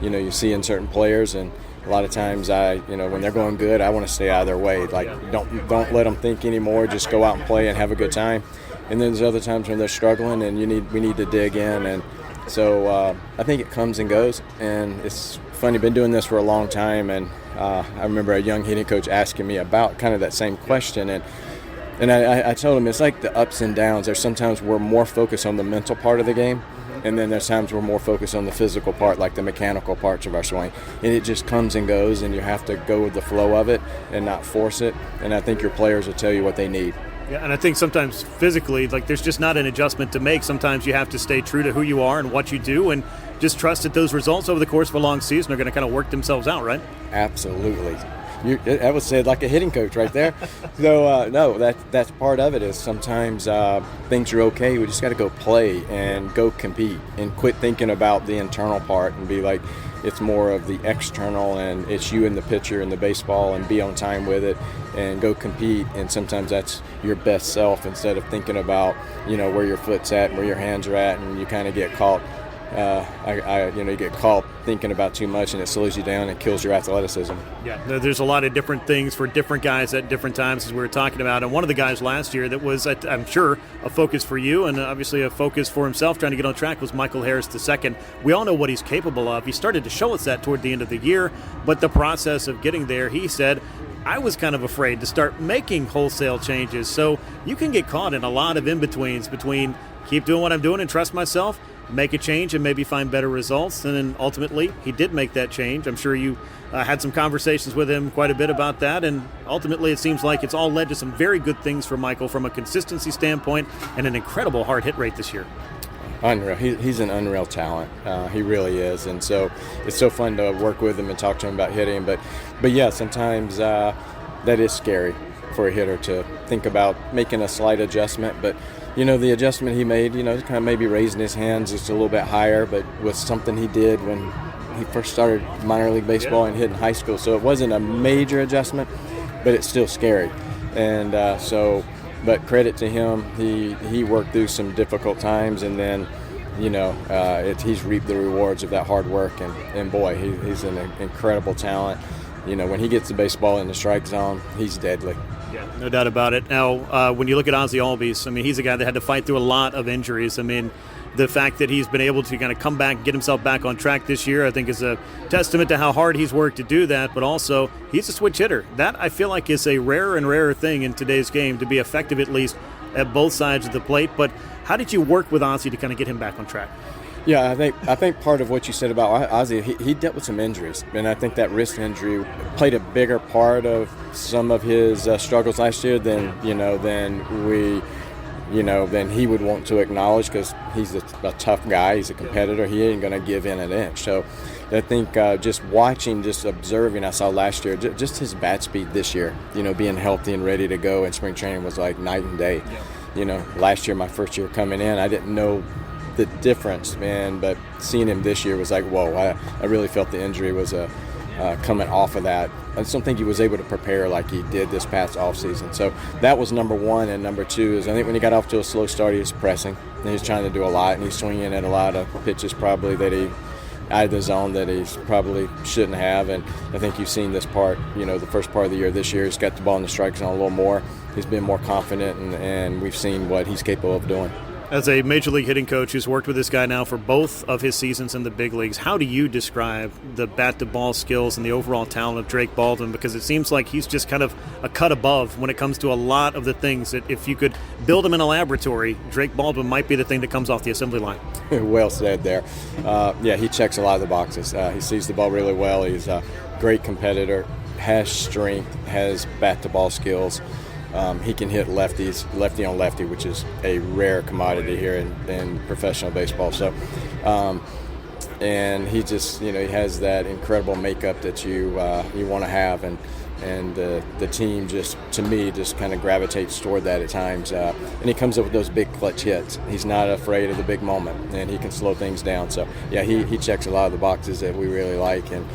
you see in certain players, and a lot of times when they're going good, I want to stay out of their way. Like, don't let them think anymore. Just go out and play and have a good time. And then there's other times when they're struggling, and we need to dig in. And so I think it comes and goes. And it's funny, been doing this for a long time, and I remember a young hitting coach asking me about kind of that same question. And And I told him it's like the ups and downs. There's sometimes we're more focused on the mental part of the game, and then there's times we're more focused on the physical part, like the mechanical parts of our swing. And it just comes and goes, and you have to go with the flow of it and not force it. And I think your players will tell you what they need. Yeah, and I think sometimes physically, like there's just not an adjustment to make. Sometimes you have to stay true to who you are and what you do, and just trust that those results over the course of a long season are going to kind of work themselves out, right? Absolutely. That was said like a hitting coach right there. So, no, that's part of it is sometimes things are okay. We just got to go play and go compete and quit thinking about the internal part and be like, it's more of the external, and it's you and the pitcher and the baseball, and be on time with it and go compete. And sometimes that's your best self instead of thinking about, where your foot's at and where your hands are at, and you kind of get caught. You get caught thinking about too much, and it slows you down and kills your athleticism. Yeah, there's a lot of different things for different guys at different times, as we were talking about. And one of the guys last year that was, I'm sure, a focus for you and obviously a focus for himself trying to get on track was Michael Harris II. We all know what he's capable of. He started to show us that toward the end of the year, but the process of getting there, he said, I was kind of afraid to start making wholesale changes. So you can get caught in a lot of in-betweens between keep doing what I'm doing and trust myself, make a change and maybe find better results. And then ultimately he did make that change. I'm sure you had some conversations with him quite a bit about that, and ultimately it seems like it's all led to some very good things for Michael from a consistency standpoint and an incredible hard hit rate this year. Unreal. He's an unreal talent. He really is, and so it's so fun to work with him and talk to him about hitting. But yeah, sometimes that is scary for a hitter to think about making a slight adjustment. But the adjustment he made, kind of maybe raising his hands just a little bit higher, but was something he did when he first started minor league baseball and hit in high school. So it wasn't a major adjustment, but it's still scary. And but credit to him, he worked through some difficult times, and then, he's reaped the rewards of that hard work. And boy, he's an incredible talent. When he gets the baseball in the strike zone, he's deadly. Yeah, no doubt about it. Now, when you look at Ozzie Albies, he's a guy that had to fight through a lot of injuries. The fact that he's been able to kind of come back, get himself back on track this year, I think is a testament to how hard he's worked to do that, but also he's a switch hitter. That, I feel like, is a rarer and rarer thing in today's game, to be effective at least at both sides of the plate. But how did you work with Ozzie to kind of get him back on track? Yeah, I think part of what you said about Ozzie, he dealt with some injuries, and I think that wrist injury played a bigger part of some of his struggles last year than he would want to acknowledge, because he's a tough guy. He's a competitor. He ain't going to give in an inch. So I think just observing, I saw last year, just his bat speed this year, being healthy and ready to go in spring training was like night and day. Yeah. Last year, my first year coming in, I didn't know the difference, man, but seeing him this year was like, whoa, I really felt the injury was coming off of that. I just don't think he was able to prepare like he did this past offseason. So that was number one. And number two is, I think when he got off to a slow start, he was pressing, and he was trying to do a lot, and he's swinging at a lot of pitches probably that he out of the zone that he probably shouldn't have. And I think you've seen this part, the first part of the year this year, he's got the ball in the strike zone a little more. He's been more confident, and we've seen what he's capable of doing. As a major league hitting coach who's worked with this guy now for both of his seasons in the big leagues, how do you describe the bat-to-ball skills and the overall talent of Drake Baldwin? Because it seems like he's just kind of a cut above when it comes to a lot of the things that if you could build him in a laboratory, Drake Baldwin might be the thing that comes off the assembly line. Well said there. He checks a lot of the boxes. He sees the ball really well. He's a great competitor, has strength, has bat-to-ball skills. He can hit lefty on lefty, which is a rare commodity here in professional baseball. So, and he just, he has that incredible makeup that you want to have, and the team just kind of gravitates toward that at times. And he comes up with those big clutch hits. He's not afraid of the big moment, and he can slow things down. So, yeah, he checks a lot of the boxes that we really like, and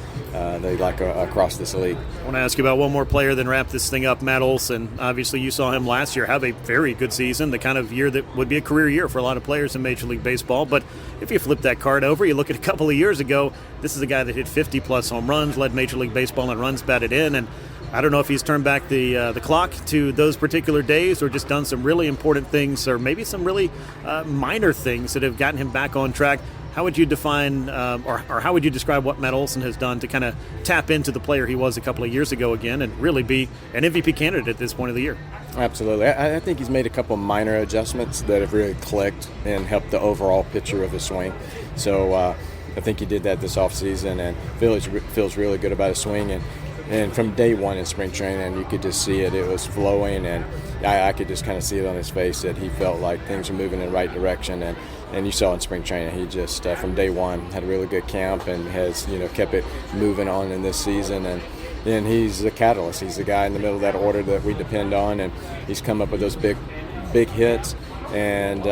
they like across this league. I want to ask you about one more player, then wrap this thing up. Matt Olson. Obviously, you saw him last year have a very good season, the kind of year that would be a career year for a lot of players in Major League Baseball. But if you flip that card over, you look at a couple of years ago, this is a guy that hit 50-plus home runs, led Major League Baseball in runs batted in, and I don't know if he's turned back the clock to those particular days or just done some really important things or maybe some really minor things that have gotten him back on track. How would you define or how would you describe what Matt Olson has done to kind of tap into the player he was a couple of years ago again and really be an MVP candidate at this point of the year? Absolutely. I think he's made a couple minor adjustments that have really clicked and helped the overall picture of his swing. So I think he did that this offseason and feels really good about his swing. And from day one in spring training, you could just see it. It was flowing, and I could just kind of see it on his face that he felt like things were moving in the right direction. And you saw in spring training, he just, from day one, had a really good camp and has, kept it moving on in this season. And he's the catalyst. He's the guy in the middle of that order that we depend on, and he's come up with those big hits. And,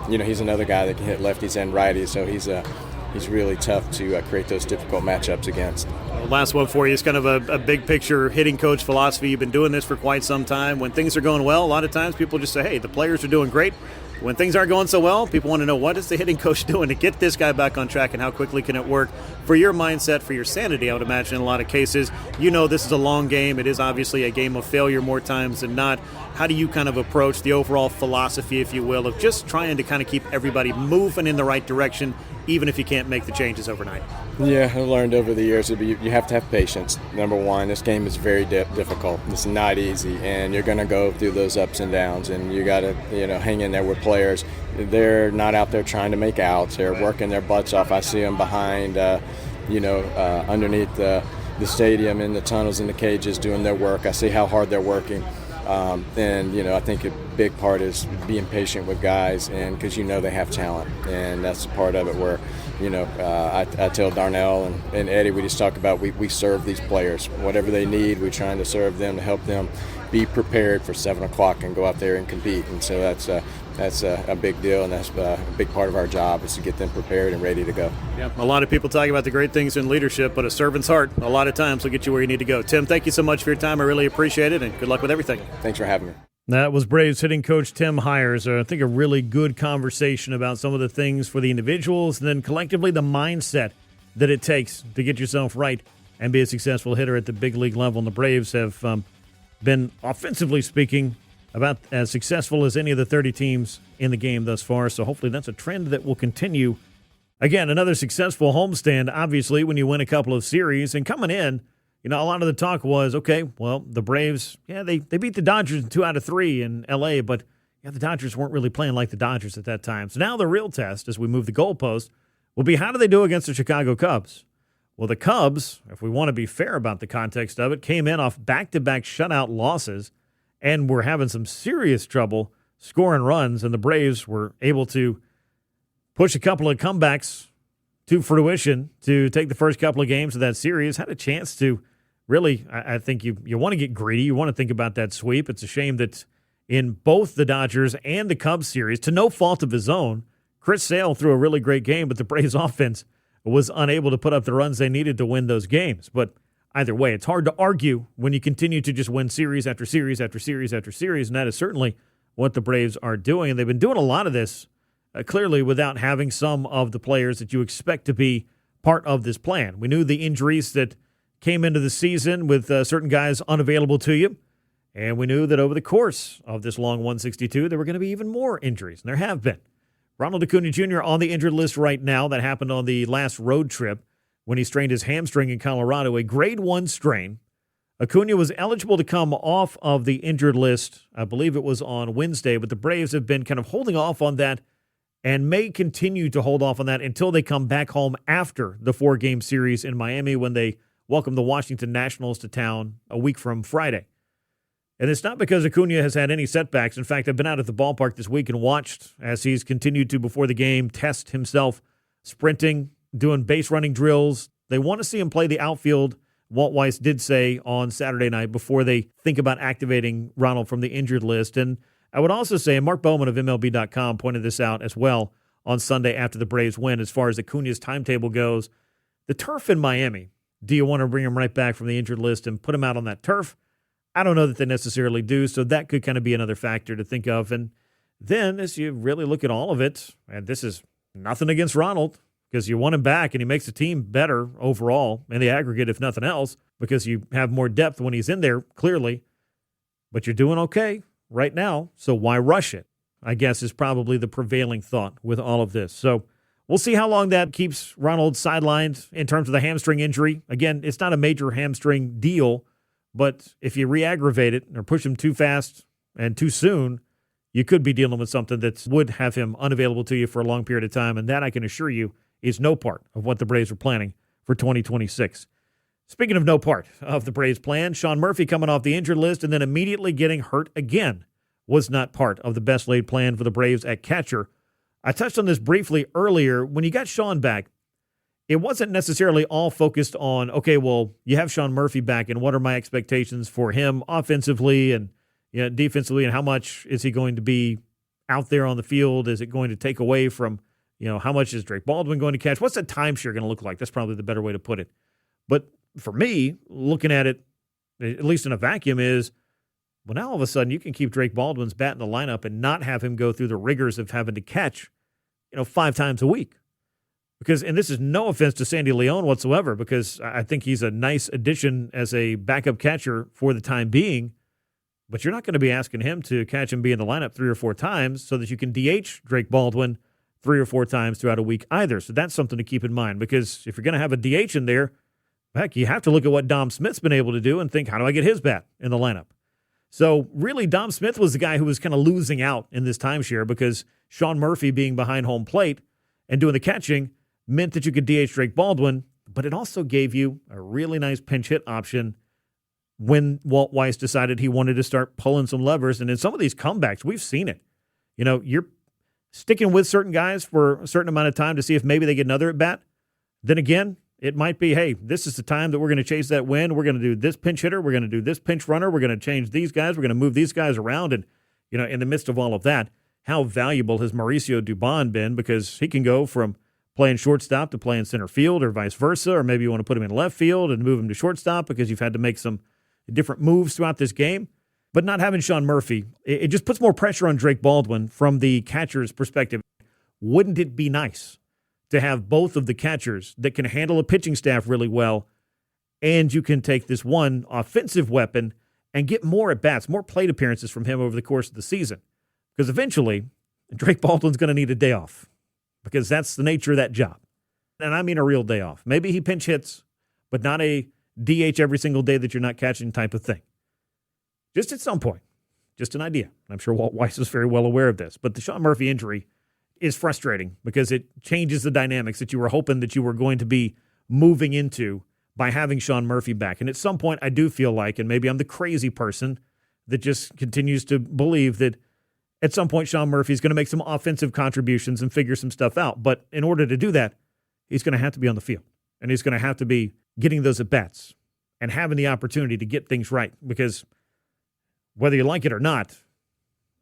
he's another guy that can hit lefties and righties, so he's really tough to create those difficult matchups against. Last one for you is kind of a big picture hitting coach philosophy. You've been doing this for quite some time. When things are going well, a lot of times people just say, hey, the players are doing great. When things aren't going so well, people want to know, what is the hitting coach doing to get this guy back on track and how quickly can it work for your mindset, for your sanity, I would imagine in a lot of cases. This is a long game. It is obviously a game of failure more times than not. How do you kind of approach the overall philosophy, if you will, of just trying to kind of keep everybody moving in the right direction, even if you can't make the changes overnight? Yeah, I've learned over the years that you have to have patience. Number one, this game is very difficult. It's not easy, and you're going to go through those ups and downs, and you got to hang in there with players. They're not out there trying to make outs. They're working their butts off. I see them behind, underneath the stadium, in the tunnels, in the cages, doing their work. I see how hard they're working. I think a big part is being patient with guys, and because they have talent, and that's a part of it where, I tell Darnell and Eddie, we just talk about we serve these players. Whatever they need, we're trying to serve them to help them be prepared for 7 o'clock and go out there and compete. And so that's a big deal, and that's a big part of our job is to get them prepared and ready to go. Yeah, a lot of people talk about the great things in leadership, but a servant's heart a lot of times will get you where you need to go. Tim, thank you so much for your time. I really appreciate it, and good luck with everything. Thanks for having me. That was Braves hitting coach Tim Hyers. I think a really good conversation about some of the things for the individuals and then collectively the mindset that it takes to get yourself right and be a successful hitter at the big league level. And the Braves have been, offensively speaking, about as successful as any of the 30 teams in the game thus far. So hopefully that's a trend that will continue. Again, another successful homestand, obviously, when you win a couple of series. And coming in, a lot of the talk was, okay, well, the Braves, they beat the Dodgers in 2 out of 3 in L.A., but the Dodgers weren't really playing like the Dodgers at that time. So now the real test, as we move the goalpost, will be how do they do against the Chicago Cubs? Well, the Cubs, if we want to be fair about the context of it, came in off back-to-back shutout losses and were having some serious trouble scoring runs, and the Braves were able to push a couple of comebacks to fruition to take the first couple of games of that series, had a chance to really, I think you want to get greedy. You want to think about that sweep. It's a shame that in both the Dodgers and the Cubs series, to no fault of his own, Chris Sale threw a really great game, but the Braves offense was unable to put up the runs they needed to win those games. But either way, it's hard to argue when you continue to just win series after series after series after series, and that is certainly what the Braves are doing. And they've been doing a lot of this, clearly without having some of the players that you expect to be part of this plan. We knew the injuries that came into the season with certain guys unavailable to you, and we knew that over the course of this long 162, there were going to be even more injuries, and there have been. Ronald Acuna Jr. on the injured list right now. That happened on the last road trip when he strained his hamstring in Colorado, a grade 1 strain. Acuna was eligible to come off of the injured list, I believe it was on Wednesday, but the Braves have been kind of holding off on that and may continue to hold off on that until they come back home after the 4-game series in Miami when they welcome the Washington Nationals to town a week from Friday. And it's not because Acuna has had any setbacks. In fact, I've been out at the ballpark this week and watched as he's continued to, before the game, test himself sprinting, doing base running drills. They want to see him play the outfield, Walt Weiss did say on Saturday night, before they think about activating Ronald from the injured list. And I would also say, and Mark Bowman of MLB.com pointed this out as well on Sunday after the Braves win, as far as Acuna's timetable goes, the turf in Miami, do you want to bring him right back from the injured list and put him out on that turf? I don't know that they necessarily do, so that could kind of be another factor to think of. And then as you really look at all of it, and this is nothing against Ronald, because you want him back and he makes the team better overall in the aggregate, if nothing else, because you have more depth when he's in there, clearly. But you're doing okay right now, so why rush it? I guess is probably the prevailing thought with all of this. So we'll see how long that keeps Ronald sidelined in terms of the hamstring injury. Again, it's not a major hamstring deal, but if you re-aggravate it or push him too fast and too soon, you could be dealing with something that would have him unavailable to you for a long period of time, and that, I can assure you, is no part of what the Braves are planning for 2026. Speaking of no part of the Braves' plan, Sean Murphy coming off the injured list and then immediately getting hurt again was not part of the best-laid plan for the Braves at catcher. I touched on this briefly earlier. When you got Sean back, it wasn't necessarily all focused on, okay, well, you have Sean Murphy back, and what are my expectations for him offensively and defensively, and how much is he going to be out there on the field? Is it going to take away from, how much is Drake Baldwin going to catch? What's that timeshare going to look like? That's probably the better way to put it. But for me, looking at it, at least in a vacuum, is, well, now all of a sudden you can keep Drake Baldwin's bat in the lineup and not have him go through the rigors of having to catch 5 times a week. Because, and this is no offense to Sandy Leon whatsoever, because I think he's a nice addition as a backup catcher for the time being, but you're not going to be asking him to catch and be in the lineup 3 or 4 times so that you can DH Drake Baldwin 3 or 4 times throughout a week either. So that's something to keep in mind, because if you're going to have a DH in there, heck, you have to look at what Dom Smith's been able to do and think, how do I get his bat in the lineup? So really, Dom Smith was the guy who was kind of losing out in this timeshare, because Sean Murphy being behind home plate and doing the catching meant that you could DH Drake Baldwin, but it also gave you a really nice pinch hit option when Walt Weiss decided he wanted to start pulling some levers. And in some of these comebacks, we've seen it. You're sticking with certain guys for a certain amount of time to see if maybe they get another at bat. Then again, it might be, hey, this is the time that we're going to chase that win. We're going to do this pinch hitter. We're going to do this pinch runner. We're going to change these guys. We're going to move these guys around. And, in the midst of all of that, how valuable has Mauricio Dubon been? Because he can go from playing shortstop to playing center field, or vice versa, or maybe you want to put him in left field and move him to shortstop because you've had to make some different moves throughout this game. But not having Sean Murphy, it just puts more pressure on Drake Baldwin from the catcher's perspective. Wouldn't it be nice to have both of the catchers that can handle a pitching staff really well, and you can take this one offensive weapon and get more at-bats, more plate appearances from him over the course of the season? Because eventually, Drake Baldwin's going to need a day off, because that's the nature of that job. And I mean a real day off. Maybe he pinch hits, but not a DH every single day that you're not catching type of thing. Just at some point. Just an idea. I'm sure Walt Weiss is very well aware of this. But the Sean Murphy injury is frustrating because it changes the dynamics that you were hoping that you were going to be moving into by having Sean Murphy back. And at some point, I do feel like, and maybe I'm the crazy person that just continues to believe that at some point Sean Murphy is going to make some offensive contributions and figure some stuff out. But in order to do that, he's going to have to be on the field. And he's going to have to be getting those at-bats and having the opportunity to get things right. Because whether you like it or not,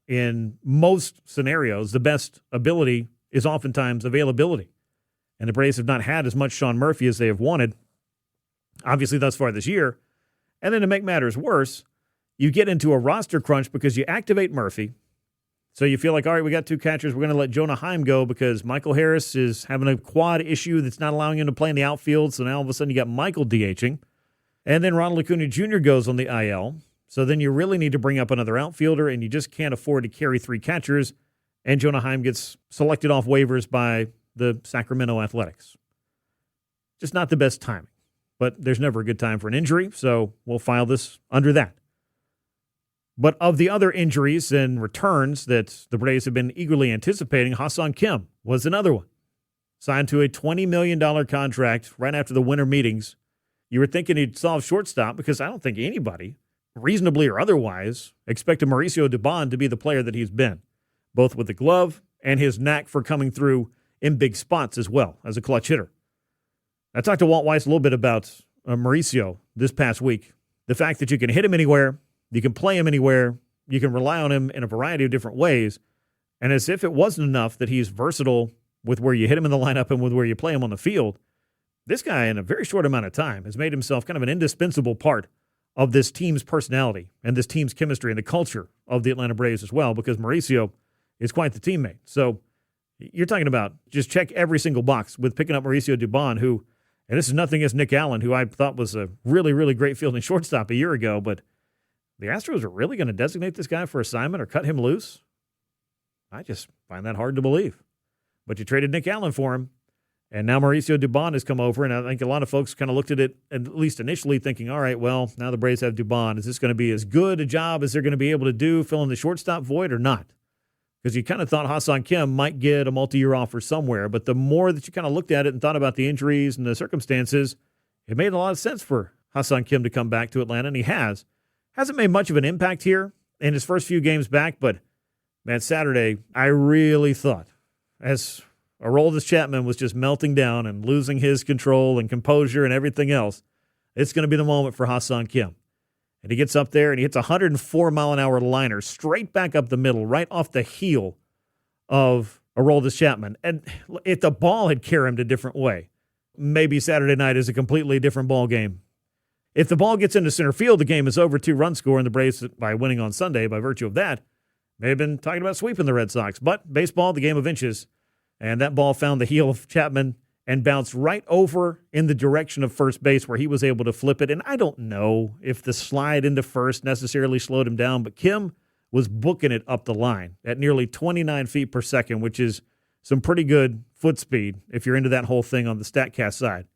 in most scenarios, the best ability is oftentimes availability. And the Braves have not had as much Sean Murphy as they have wanted, obviously thus far this year. And then to make matters worse, you get into a roster crunch because you activate Murphy. So you feel like, all right, we got 2 catchers. We're going to let Jonah Heim go because Michael Harris is having a quad issue that's not allowing him to play in the outfield. So now all of a sudden you got Michael DHing. And then Ronald Acuna Jr. goes on the IL. So then you really need to bring up another outfielder, and you just can't afford to carry 3 catchers. And Jonah Heim gets selected off waivers by the Sacramento Athletics. Just not the best timing. But there's never a good time for an injury, so we'll file this under that. But of the other injuries and returns that the Braves have been eagerly anticipating, Ha-Seong Kim was another one. Signed to a $20 million contract right after the winter meetings. You were thinking he'd solve shortstop, because I don't think anybody, reasonably or otherwise, expected Mauricio Dubon to be the player that he's been, both with the glove and his knack for coming through in big spots as well as a clutch hitter. I talked to Walt Weiss a little bit about Mauricio this past week. The fact that you can hit him anywhere, you can play him anywhere, you can rely on him in a variety of different ways, and as if it wasn't enough that he's versatile with where you hit him in the lineup and with where you play him on the field, this guy in a very short amount of time has made himself kind of an indispensable part of this team's personality and this team's chemistry and the culture of the Atlanta Braves as well, because Mauricio is quite the teammate. So you're talking about just check every single box with picking up Mauricio Dubon, who, and this is nothing against Nick Allen, who I thought was a really, really great fielding shortstop a year ago, but the Astros are really going to designate this guy for assignment or cut him loose? I just find that hard to believe. But you traded Nick Allen for him, and now Mauricio Dubon has come over, and I think a lot of folks kind of looked at it, at least initially, thinking, all right, well, now the Braves have Dubon. Is this going to be as good a job as they're going to be able to do filling the shortstop void or not? Because you kind of thought Ha-Seong Kim might get a multi-year offer somewhere, but the more that you kind of looked at it and thought about the injuries and the circumstances, it made a lot of sense for Ha-Seong Kim to come back to Atlanta, and he has. Hasn't made much of an impact here in his first few games back, but, man, Saturday, I really thought, as Aroldis Chapman was just melting down and losing his control and composure and everything else, it's going to be the moment for Ha-Seong Kim. And he gets up there and he hits a 104-mile-an-hour liner straight back up the middle, right off the heel of Aroldis Chapman. And if the ball had carried him a different way, maybe Saturday night is a completely different ball game. If the ball gets into center field, the game is over, 2-run score, and the Braves, by winning on Sunday, by virtue of that, may have been talking about sweeping the Red Sox. But baseball, the game of inches, and that ball found the heel of Chapman and bounced right over in the direction of first base where he was able to flip it. And I don't know if the slide into first necessarily slowed him down, but Kim was booking it up the line at nearly 29 feet per second, which is some pretty good foot speed if you're into that whole thing on the StatCast side.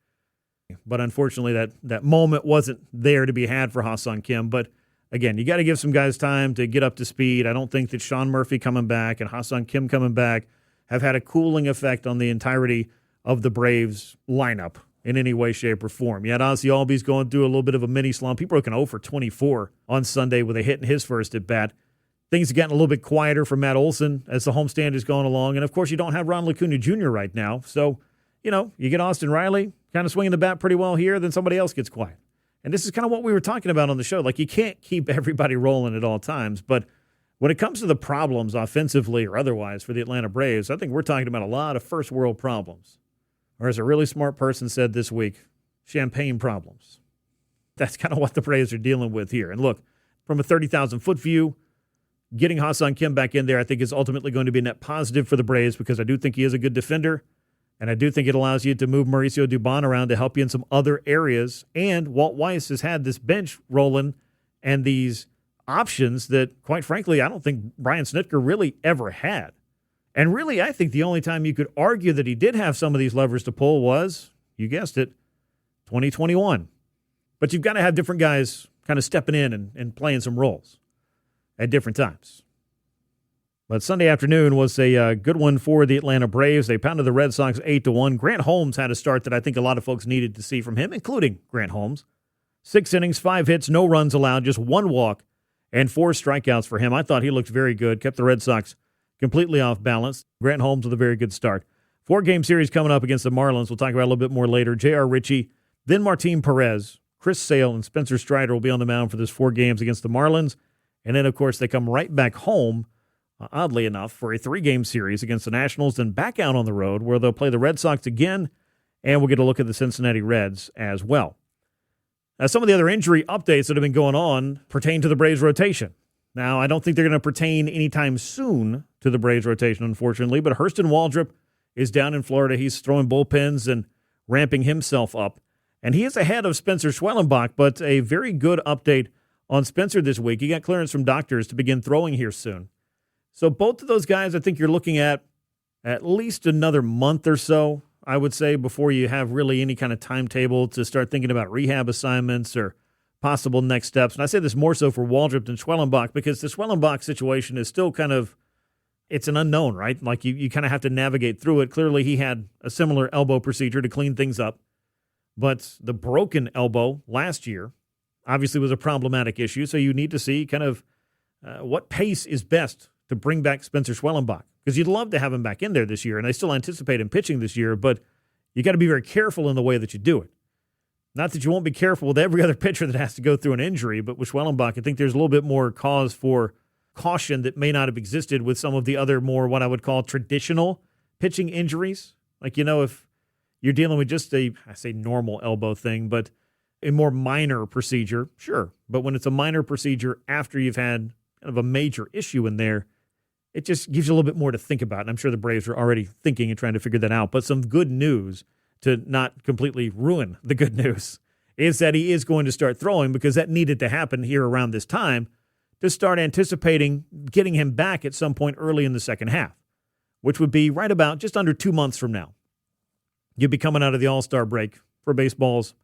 But unfortunately, that moment wasn't there to be had for Ha-Seong Kim. But again, you got to give some guys time to get up to speed. I don't think that Sean Murphy coming back and Ha-Seong Kim coming back have had a cooling effect on the entirety of the Braves lineup in any way, shape, or form. You had Ozzie Albies going through a little bit of a mini slump. He broke an 0 for 24 on Sunday with a hit in his first at bat. Things have gotten a little bit quieter for Matt Olson as the homestand is going along. And, of course, you don't have Ron Acuna Jr. right now. So, you get Austin Riley kind of swinging the bat pretty well here, then somebody else gets quiet. And this is kind of what we were talking about on the show. Like, you can't keep everybody rolling at all times. But when it comes to the problems offensively or otherwise for the Atlanta Braves, I think we're talking about a lot of first-world problems. Or as a really smart person said this week, champagne problems. That's kind of what the Braves are dealing with here. And look, from a 30,000-foot view, getting Ha-Seong Kim back in there I think is ultimately going to be a net positive for the Braves because I do think he is a good defender, and I do think it allows you to move Mauricio Dubon around to help you in some other areas. And Walt Weiss has had this bench rolling and these options that, quite frankly, I don't think Brian Snitker really ever had. And really, I think the only time you could argue that he did have some of these levers to pull was, you guessed it, 2021. But you've got to have different guys kind of stepping in and playing some roles at different times. But Sunday afternoon was a good one for the Atlanta Braves. They pounded the Red Sox 8-1. Grant Holmes had a start that I think a lot of folks needed to see from him, including Grant Holmes. 6 innings, 5 hits, no runs allowed, just 1 walk, and 4 strikeouts for him. I thought he looked very good, kept the Red Sox completely off balance. Grant Holmes with a very good start. 4-game series coming up against the Marlins. We'll talk about it a little bit more later. J.R. Ritchie, then Martin Perez, Chris Sale, and Spencer Strider will be on the mound for this 4 games against the Marlins. And then, of course, they come right back home, oddly enough, for a 3-game series against the Nationals, then back out on the road where they'll play the Red Sox again, and we'll get a look at the Cincinnati Reds as well. Now, some of the other injury updates that have been going on pertain to the Braves rotation. Now, I don't think they're going to pertain anytime soon to the Braves rotation, unfortunately, but Hurston Waldrop is down in Florida. He's throwing bullpens and ramping himself up. And he is ahead of Spencer Schwellenbach, but a very good update on Spencer this week. He got clearance from doctors to begin throwing here soon. So both of those guys, I think you're looking at least another month or so, I would say, before you have really any kind of timetable to start thinking about rehab assignments or possible next steps. And I say this more so for Waldrop than Schwellenbach because the Schwellenbach situation is still kind of, it's an unknown, right? Like you kind of have to navigate through it. Clearly he had a similar elbow procedure to clean things up. But the broken elbow last year obviously was a problematic issue. So you need to see kind of what pace is best to bring back Spencer Schwellenbach. Because you'd love to have him back in there this year, and I still anticipate him pitching this year, but you got to be very careful in the way that you do it. Not that you won't be careful with every other pitcher that has to go through an injury, but with Schwellenbach, I think there's a little bit more cause for caution that may not have existed with some of the other more what I would call traditional pitching injuries. Like, if you're dealing with just I say normal elbow thing, but a more minor procedure, sure. But when it's a minor procedure after you've had kind of a major issue in there, it just gives you a little bit more to think about. And I'm sure the Braves are already thinking and trying to figure that out. But some good news, to not completely ruin the good news, is that he is going to start throwing because that needed to happen here around this time to start anticipating getting him back at some point early in the second half. which would be right about just under 2 months from now. You'd be coming out of the All-Star break for baseball's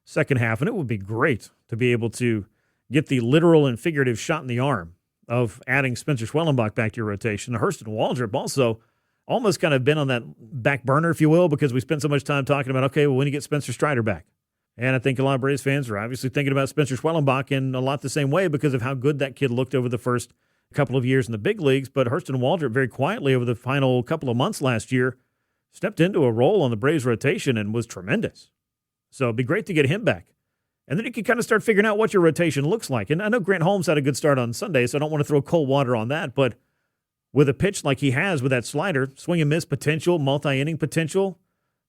second half, and it would be great to be able to get the literal and figurative shot in the arm of adding Spencer Schwellenbach back to your rotation. Hurston Waldrop also almost kind of been on that back burner, if you will, because we spent so much time talking about, okay, well, when you get Spencer Strider back. And I think a lot of Braves fans are obviously thinking about Spencer Schwellenbach in a lot the same way because of how good that kid looked over the first couple of years in the big leagues. But Hurston Waldrop very quietly over the final couple of months last year stepped into a role on the Braves rotation and was tremendous. So it'd be great to get him back. And then you can kind of start figuring out what your rotation looks like. And I know Grant Holmes had a good start on Sunday, so I don't want to throw cold water on that. But with a pitch like he has with that slider, swing and miss potential, multi-inning potential,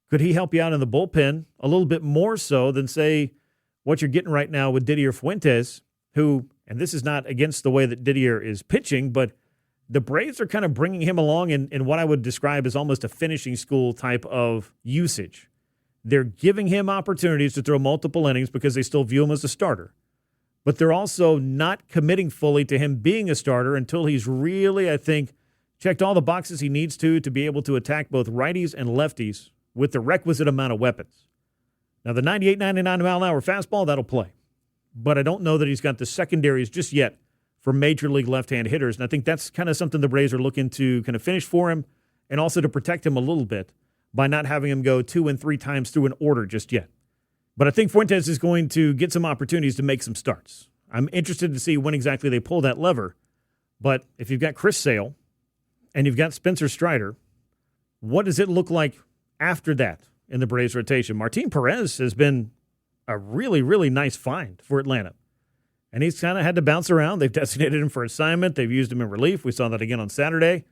could he help you out in the bullpen a little bit more so than, say, what you're getting right now with Didier Fuentes, who, and this is not against the way that Didier is pitching, but the Braves are kind of bringing him along in what I would describe as almost a finishing school type of usage. They're giving him opportunities to throw multiple innings because they still view him as a starter. But they're also not committing fully to him being a starter until he's really, I think, checked all the boxes he needs to be able to attack both righties and lefties with the requisite amount of weapons. Now, the 98, 99 mile an hour fastball, that'll play. But I don't know that he's got the secondaries just yet for major league left-hand hitters. And I think that's kind of something the Braves are looking to kind of finish for him and also to protect him a little bit by not having him go 2 and 3 times through an order just yet. But I think Fuentes is going to get some opportunities to make some starts. I'm interested to see when exactly they pull that lever. But if you've got Chris Sale and you've got Spencer Strider, what does it look like after that in the Braves rotation? Martin Perez has been a really, really nice find for Atlanta. And he's kind of had to bounce around. They've designated him for assignment. They've used him in relief. We saw that again on Saturday.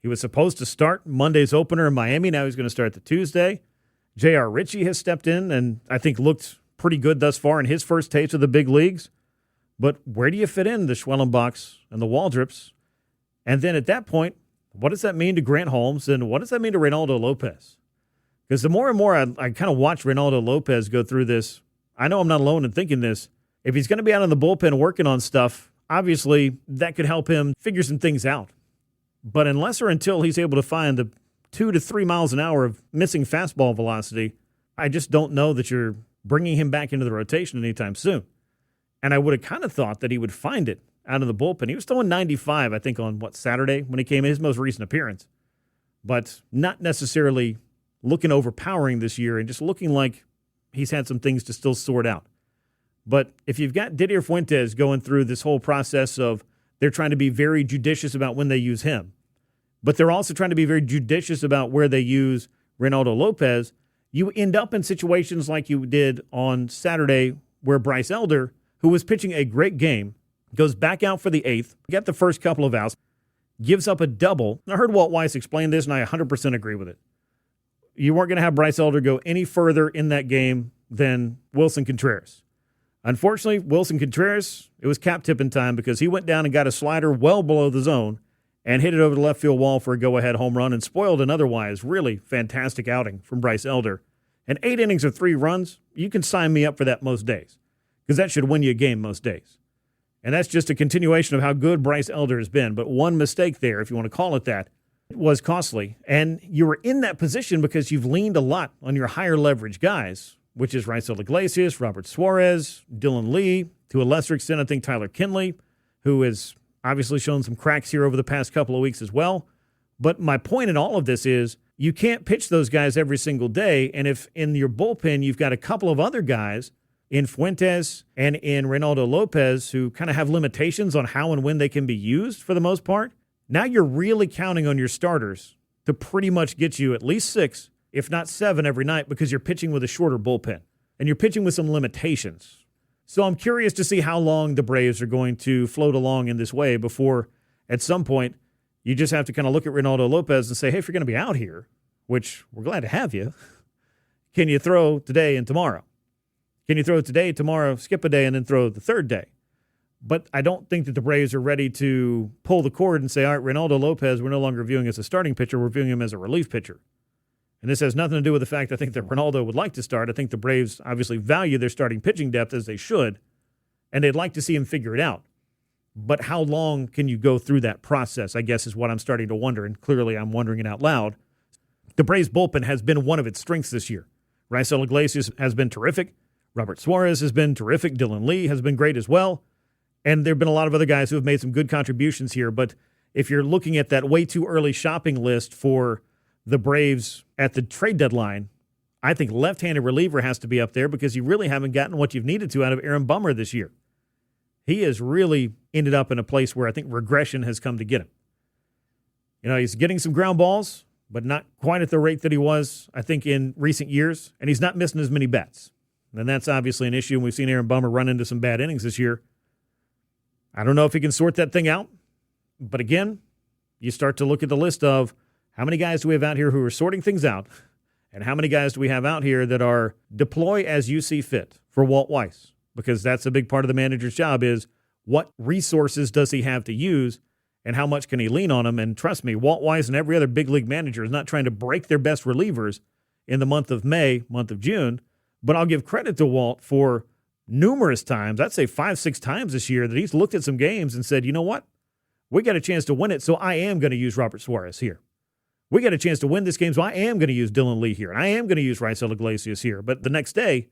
He was supposed to start Monday's opener in Miami. Now he's going to start the Tuesday. J.R. Ritchie has stepped in and I think looked pretty good thus far in his first taste of the big leagues. But where do you fit in the Schwellenbachs and the Waldrops? And then at that point, what does that mean to Grant Holmes and what does that mean to Reynaldo Lopez? Because the more and more I kind of watch Reynaldo Lopez go through this, I know I'm not alone in thinking this. If he's going to be out in the bullpen working on stuff, obviously that could help him figure some things out. But unless or until he's able to find the 2 to 3 miles an hour of missing fastball velocity, I just don't know that you're bringing him back into the rotation anytime soon. And I would have kind of thought that he would find it out of the bullpen. He was throwing 95, I think, on, Saturday when he came in, his most recent appearance. But not necessarily looking overpowering this year and just looking like he's had some things to still sort out. But if you've got Didier Fuentes going through this whole process of they're trying to be very judicious about when they use him, but they're also trying to be very judicious about where they use Reynaldo Lopez, you end up in situations like you did on Saturday where Bryce Elder, who was pitching a great game, goes back out for the 8th, got the first couple of outs, gives up a double. I heard Walt Weiss explain this, and I 100% agree with it. You weren't going to have Bryce Elder go any further in that game than Wilson Contreras. Unfortunately, Wilson Contreras, it was cap-tipping time because he went down and got a slider well below the zone and hit it over the left field wall for a go-ahead home run and spoiled an otherwise really fantastic outing from Bryce Elder. And 8 innings of 3 runs, you can sign me up for that most days because that should win you a game most days. And that's just a continuation of how good Bryce Elder has been. But one mistake there, if you want to call it that, was costly. And you were in that position because you've leaned a lot on your higher leverage guys, which is Raisel Iglesias, Robert Suarez, Dylan Lee, to a lesser extent, I think Tyler Kinley, who has obviously shown some cracks here over the past couple of weeks as well. But my point in all of this is you can't pitch those guys every single day. And if in your bullpen you've got a couple of other guys in Fuentes and in Reynaldo Lopez who kind of have limitations on how and when they can be used for the most part, now you're really counting on your starters to pretty much get you at least 6, if not 7 every night because you're pitching with a shorter bullpen and you're pitching with some limitations. So I'm curious to see how long the Braves are going to float along in this way before at some point you just have to kind of look at Reynaldo Lopez and say, hey, if you're going to be out here, which we're glad to have you, can you throw today and tomorrow? Can you throw today, tomorrow, skip a day, and then throw the third day? But I don't think that the Braves are ready to pull the cord and say, all right, Reynaldo Lopez, we're no longer viewing as a starting pitcher, we're viewing him as a relief pitcher. And this has nothing to do with the fact I think that Reynaldo would like to start. I think the Braves obviously value their starting pitching depth as they should, and they'd like to see him figure it out. But how long can you go through that process, I guess, is what I'm starting to wonder, and clearly I'm wondering it out loud. The Braves bullpen has been one of its strengths this year. Raisel Iglesias has been terrific. Robert Suarez has been terrific. Dylan Lee has been great as well. And there have been a lot of other guys who have made some good contributions here. But if you're looking at that way too early shopping list for the Braves at the trade deadline, I think left-handed reliever has to be up there because you really haven't gotten what you've needed to out of Aaron Bummer this year. He has really ended up in a place where I think regression has come to get him. You know, he's getting some ground balls, but not quite at the rate that he was, I think, in recent years. And he's not missing as many bats. And that's obviously an issue. And we've seen Aaron Bummer run into some bad innings this year. I don't know if he can sort that thing out. But again, you start to look at the list of how many guys do we have out here who are sorting things out, and how many guys do we have out here that are deploy as you see fit for Walt Weiss? Because that's a big part of the manager's job is what resources does he have to use and how much can he lean on them? And trust me, Walt Weiss and every other big league manager is not trying to break their best relievers in the month of May, month of June. But I'll give credit to Walt for numerous times, I'd say 5-6 times this year, that he's looked at some games and said, you know what? We got a chance to win it, so I am going to use Robert Suarez here. We got a chance to win this game, so I am going to use Dylan Lee here, and I am going to use Raisel Iglesias here. But the next day,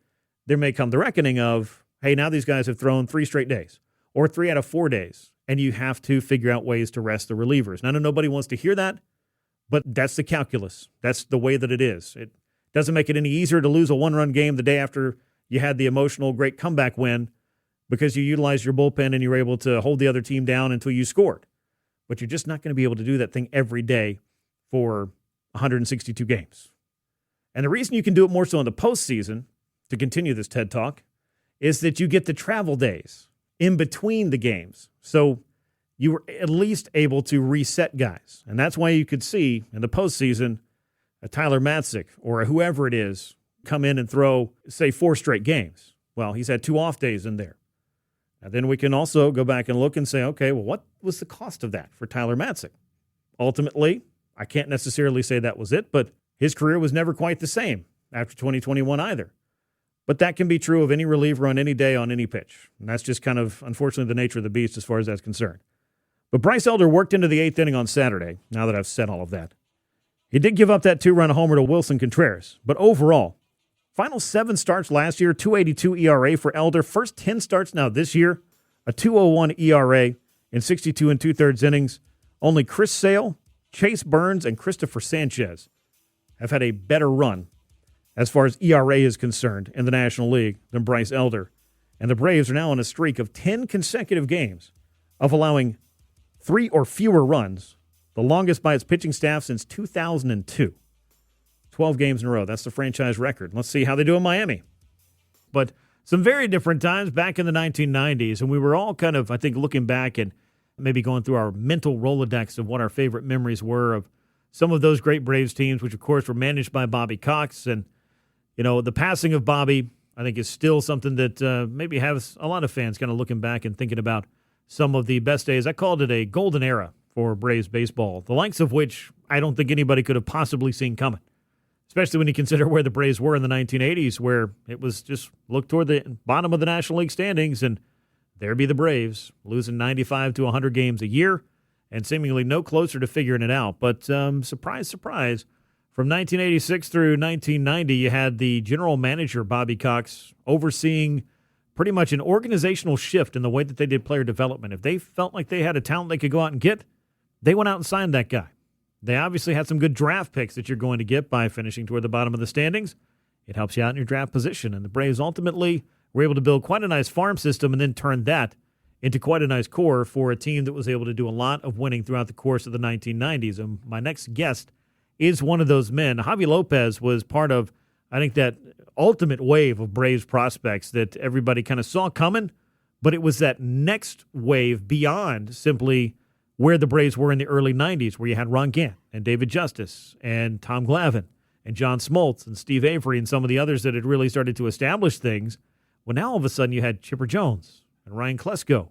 there may come the reckoning of, hey, now these guys have thrown 3 straight days or 3 out of 4 days, and you have to figure out ways to rest the relievers. Now, I know nobody wants to hear that, but that's the calculus. That's the way that it is. It doesn't make it any easier to lose a 1-run game the day after you had the emotional great comeback win because you utilized your bullpen and you were able to hold the other team down until you scored. But you're just not going to be able to do that thing every day for 162 games. And the reason you can do it more so in the postseason, to continue this TED Talk, is that you get the travel days in between the games. So you were at least able to reset guys. And that's why you could see in the postseason a Tyler Matzik or whoever it is come in and throw, say, 4 straight games. Well, he's had 2 off days in there. And then we can also go back and look and say, okay, well, what was the cost of that for Tyler Matzik? Ultimately, I can't necessarily say that was it, but his career was never quite the same after 2021 either. But that can be true of any reliever on any day on any pitch. And that's just kind of, unfortunately, the nature of the beast as far as that's concerned. But Bryce Elder worked into the 8th inning on Saturday, now that I've said all of that. He did give up that 2-run homer to Wilson Contreras, but overall, final 7 starts last year, 2.82 ERA for Elder. First 10 starts now this year, a 2.01 ERA in 62 2/3 innings. Only Chris Sale, Chase Burns, and Christopher Sanchez have had a better run as far as ERA is concerned in the National League than Bryce Elder. And the Braves are now on a streak of 10 consecutive games of allowing 3 or fewer runs, the longest by its pitching staff since 2002. 12 games in a row. That's the franchise record. Let's see how they do in Miami. But some very different times back in the 1990s, and we were all kind of, I think, looking back and maybe going through our mental Rolodex of what our favorite memories were of some of those great Braves teams, which, of course, were managed by Bobby Cox. And, you know, the passing of Bobby, I think, is still something that maybe has a lot of fans kind of looking back and thinking about some of the best days. I called it a golden era for Braves baseball, the likes of which I don't think anybody could have possibly seen coming, especially when you consider where the Braves were in the 1980s, where it was just look toward the bottom of the National League standings, and there be the Braves, losing 95 to 100 games a year and seemingly no closer to figuring it out. But surprise, surprise, from 1986 through 1990, you had the general manager, Bobby Cox, overseeing pretty much an organizational shift in the way that they did player development. If they felt like they had a talent they could go out and get, they went out and signed that guy. They obviously had some good draft picks that you're going to get by finishing toward the bottom of the standings. It helps you out in your draft position. And the Braves ultimately were able to build quite a nice farm system and then turn that into quite a nice core for a team that was able to do a lot of winning throughout the course of the 1990s. And my next guest is one of those men. Javy Lopez was part of, I think, that ultimate wave of Braves prospects that everybody kind of saw coming, but it was that next wave beyond simply where the Braves were in the early 90s, where you had Ron Gant and David Justice and Tom Glavine and John Smoltz and Steve Avery and some of the others that had really started to establish things. Well, now all of a sudden you had Chipper Jones and Ryan Klesko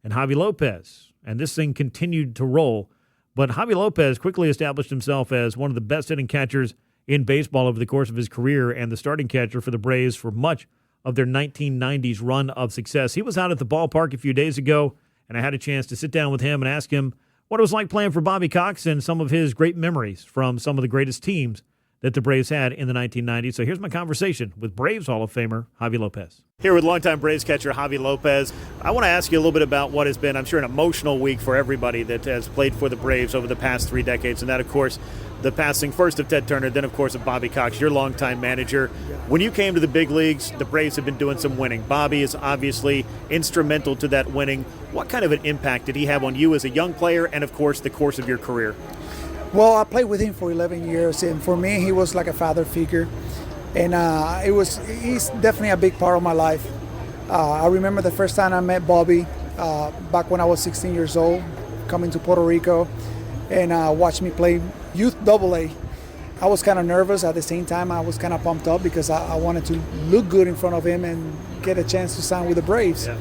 and Javy Lopez, and this thing continued to roll. But Javy Lopez quickly established himself as one of the best hitting catchers in baseball over the course of his career and the starting catcher for the Braves for much of their 1990s run of success. He was out at the ballpark a few days ago and I had a chance to sit down with him and ask him what it was like playing for Bobby Cox and some of his great memories from some of the greatest teams that the Braves had in the 1990s. So here's my conversation with Braves Hall of Famer Javy Lopez. Here with longtime Braves catcher Javy Lopez. I want to ask you a little bit about what has been, I'm sure, an emotional week for everybody that has played for the Braves over the past 3 decades, and that, of course, the passing first of Ted Turner, then, of course, of Bobby Cox, your longtime manager. When you came to the big leagues, the Braves have been doing some winning. Bobby is obviously instrumental to that winning. What kind of an impact did he have on you as a young player and, of course, the course of your career? Well, I played with him for 11 years, and for me, he was like a father figure, and he's definitely a big part of my life. I remember the first time I met Bobby back when I was 16 years old, coming to Puerto Rico, and watched me play youth AA. I was kind of nervous. At the same time, I was kind of pumped up because I wanted to look good in front of him and get a chance to sign with the Braves. Yeah.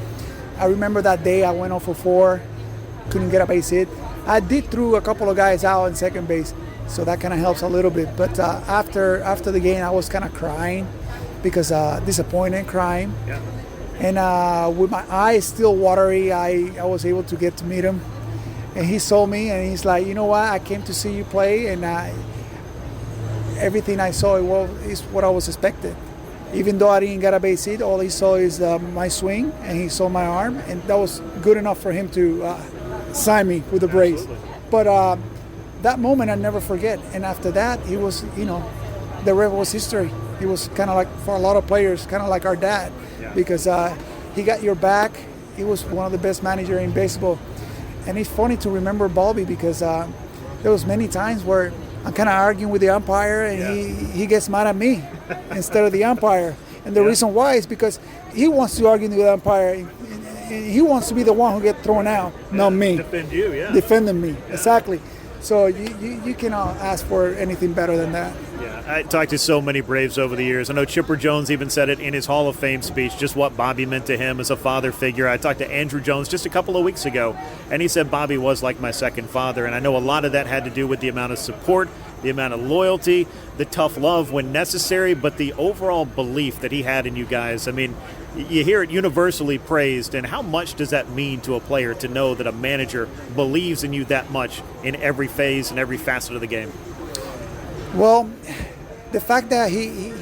I remember that day I went 0 for 4, couldn't get a base hit. I did throw a couple of guys out in second base, so that kind of helps a little bit. But after the game, I was kind of crying because disappointed, crying. Yeah. And with my eyes still watery, I was able to get to meet him. And he saw me, and he's like, you know what, I came to see you play, and everything I saw is what I was expected. Even though I didn't get a base hit, all he saw is my swing, and he saw my arm, and that was good enough for him to sign me with the Braves. Absolutely. But that moment I never forget. And after that, he was, the rest was history. He was kind of like, for a lot of players, kind of like our dad, because he got your back. He was one of the best managers in baseball. And it's funny to remember Bobby because there was many times where I'm kind of arguing with the umpire, and he gets mad at me instead of the umpire. And the reason why is because he wants to argue with the umpire. He wants to be the one who gets thrown out, not me. Defend you, Defending me, exactly. So you cannot ask for anything better than that. Yeah, I talked to so many Braves over the years. I know Chipper Jones even said it in his Hall of Fame speech, just what Bobby meant to him as a father figure. I talked to Andrew Jones just a couple of weeks ago, and he said Bobby was like my second father. And I know a lot of that had to do with the amount of support, the amount of loyalty, the tough love when necessary, but the overall belief that he had in you guys. I mean, you hear it universally praised, and how much does that mean to a player to know that a manager believes in you that much in every phase and every facet of the game? Well, the fact that he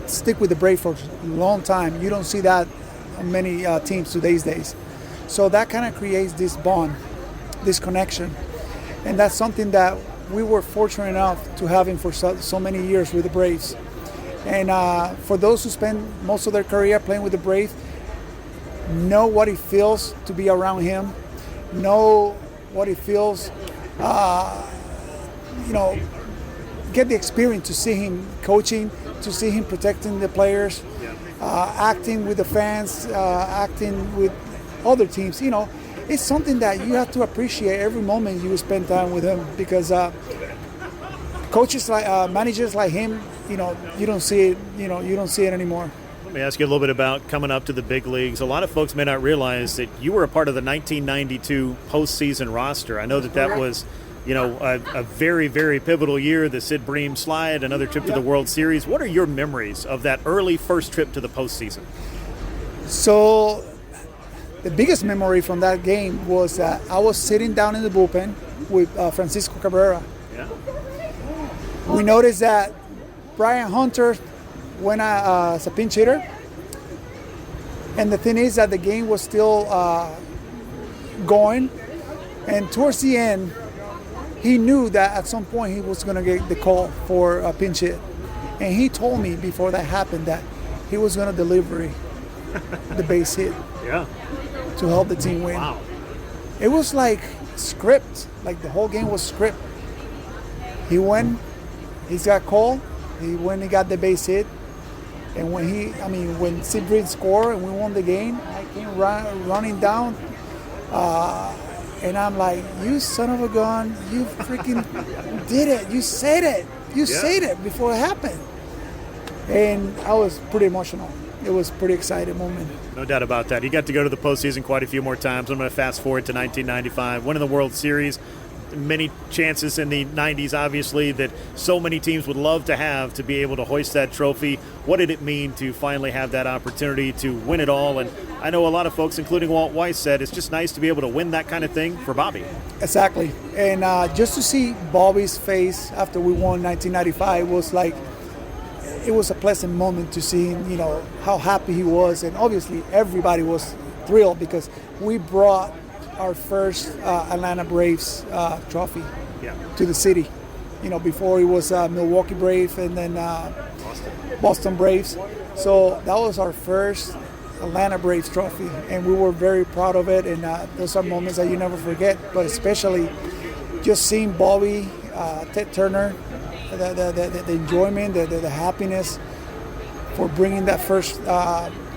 stick with the Braves for a long time, you don't see that on many teams today's days. So that kind of creates this bond, this connection, and that's something that we were fortunate enough to have him for so many years with the Braves. And for those who spend most of their career playing with the Braves, know what it feels to be around him, know what it feels, get the experience to see him coaching, to see him protecting the players, acting with the fans, acting with other teams. It's something that you have to appreciate every moment you spend time with him, because coaches like managers like him, you don't see it. You don't see it anymore. Let me ask you a little bit about coming up to the big leagues. A lot of folks may not realize that you were a part of the 1992 postseason roster. I know that was, a very, very pivotal year. The Sid Bream slide, another trip to the World Series. What are your memories of that early first trip to the postseason? So, the biggest memory from that game was I was sitting down in the bullpen with Francisco Cabrera. Yeah. We noticed that Brian Hunter went as a pinch hitter, and the thing is that the game was still going, and towards the end, he knew that at some point he was going to get the call for a pinch hit, and he told me before that happened that he was going to deliver the base hit to help the team win. Wow. It was like script, like the whole game was script. He went, he's got called. He went and got the base hit, and when Sid Bream scored and we won the game, I came running down, and I'm like, "You son of a gun! You freaking did it! You said it! You said it before it happened!" And I was pretty emotional. It was a pretty exciting moment. No doubt about that. You got to go to the postseason quite a few more times. I'm going to fast forward to 1995, winning the World Series. many chances in the 90s, obviously, that so many teams would love to have to be able to hoist that trophy. What did it mean to finally have that opportunity to win it all? And I know a lot of folks, including Walt Weiss, said it's just nice to be able to win that kind of thing for Bobby. Exactly. And just to see Bobby's face after we won 1995 was like, it was a pleasant moment to see, how happy he was. And obviously everybody was thrilled because we brought our first Atlanta Braves trophy to the city. Before it was Milwaukee Braves and then Boston Braves. So that was our first Atlanta Braves trophy, and we were very proud of it. And those are moments that you never forget. But especially just seeing Bobby, Ted Turner, the enjoyment, the happiness for bringing that first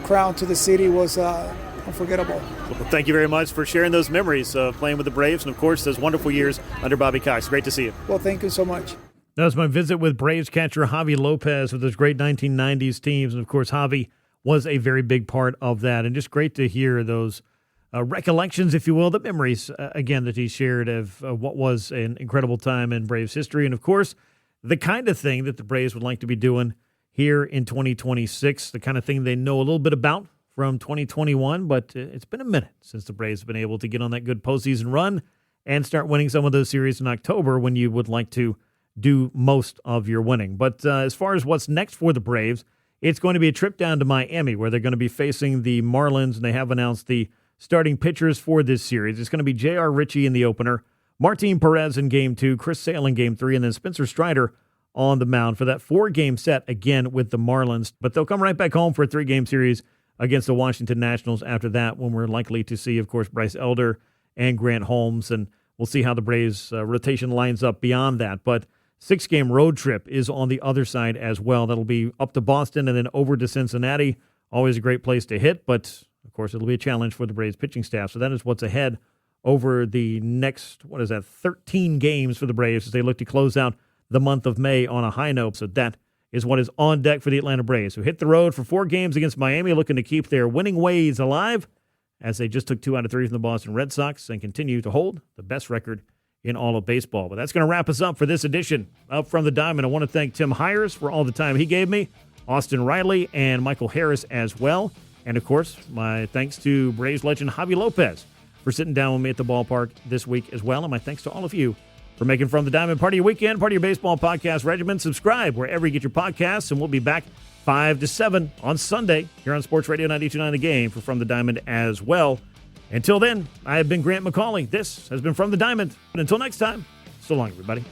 crown to the city was unforgettable. Well, thank you very much for sharing those memories of playing with the Braves and, of course, those wonderful years under Bobby Cox. Great to see you. Well, thank you so much. That was my visit with Braves catcher Javy Lopez with those great 1990s teams. And, of course, Javy was a very big part of that. And just great to hear those recollections, if you will, the memories, again, that he shared of what was an incredible time in Braves history. And, of course, the kind of thing that the Braves would like to be doing here in 2026, the kind of thing they know a little bit about from 2021, but it's been a minute since the Braves have been able to get on that good postseason run and start winning some of those series in October when you would like to do most of your winning. But as far as what's next for the Braves, it's going to be a trip down to Miami where they're going to be facing the Marlins, and they have announced the starting pitchers for this series. It's going to be J.R. Ritchie in the opener, Martin Perez in Game 2, Chris Sale in Game 3, and then Spencer Strider on the mound for that 4-game set, again, with the Marlins. But they'll come right back home for a 3-game series against the Washington Nationals after that, when we're likely to see, of course, Bryce Elder and Grant Holmes, and we'll see how the Braves' rotation lines up beyond that. But 6-game road trip is on the other side as well. That'll be up to Boston and then over to Cincinnati. Always a great place to hit, but, of course, it'll be a challenge for the Braves pitching staff. So that is what's ahead over the next, 13 games for the Braves as they look to close out the month of May on a high note. So that is what is on deck for the Atlanta Braves, who hit the road for 4 games against Miami, looking to keep their winning ways alive as they just took 2 out of 3 from the Boston Red Sox and continue to hold the best record in all of baseball. But that's going to wrap us up for this edition of From the Diamond. I want to thank Tim Hyers for all the time he gave me, Austin Riley, and Michael Harris as well. And, of course, my thanks to Braves legend Javy Lopez for sitting down with me at the ballpark this week as well. And my thanks to all of you for making From the Diamond part of your weekend, part of your baseball podcast regimen. Subscribe wherever you get your podcasts, and we'll be back 5 to 7 on Sunday here on Sports Radio 92.9 The Game for From the Diamond as well. Until then, I have been Grant McAuley. This has been From the Diamond. And until next time, so long, everybody.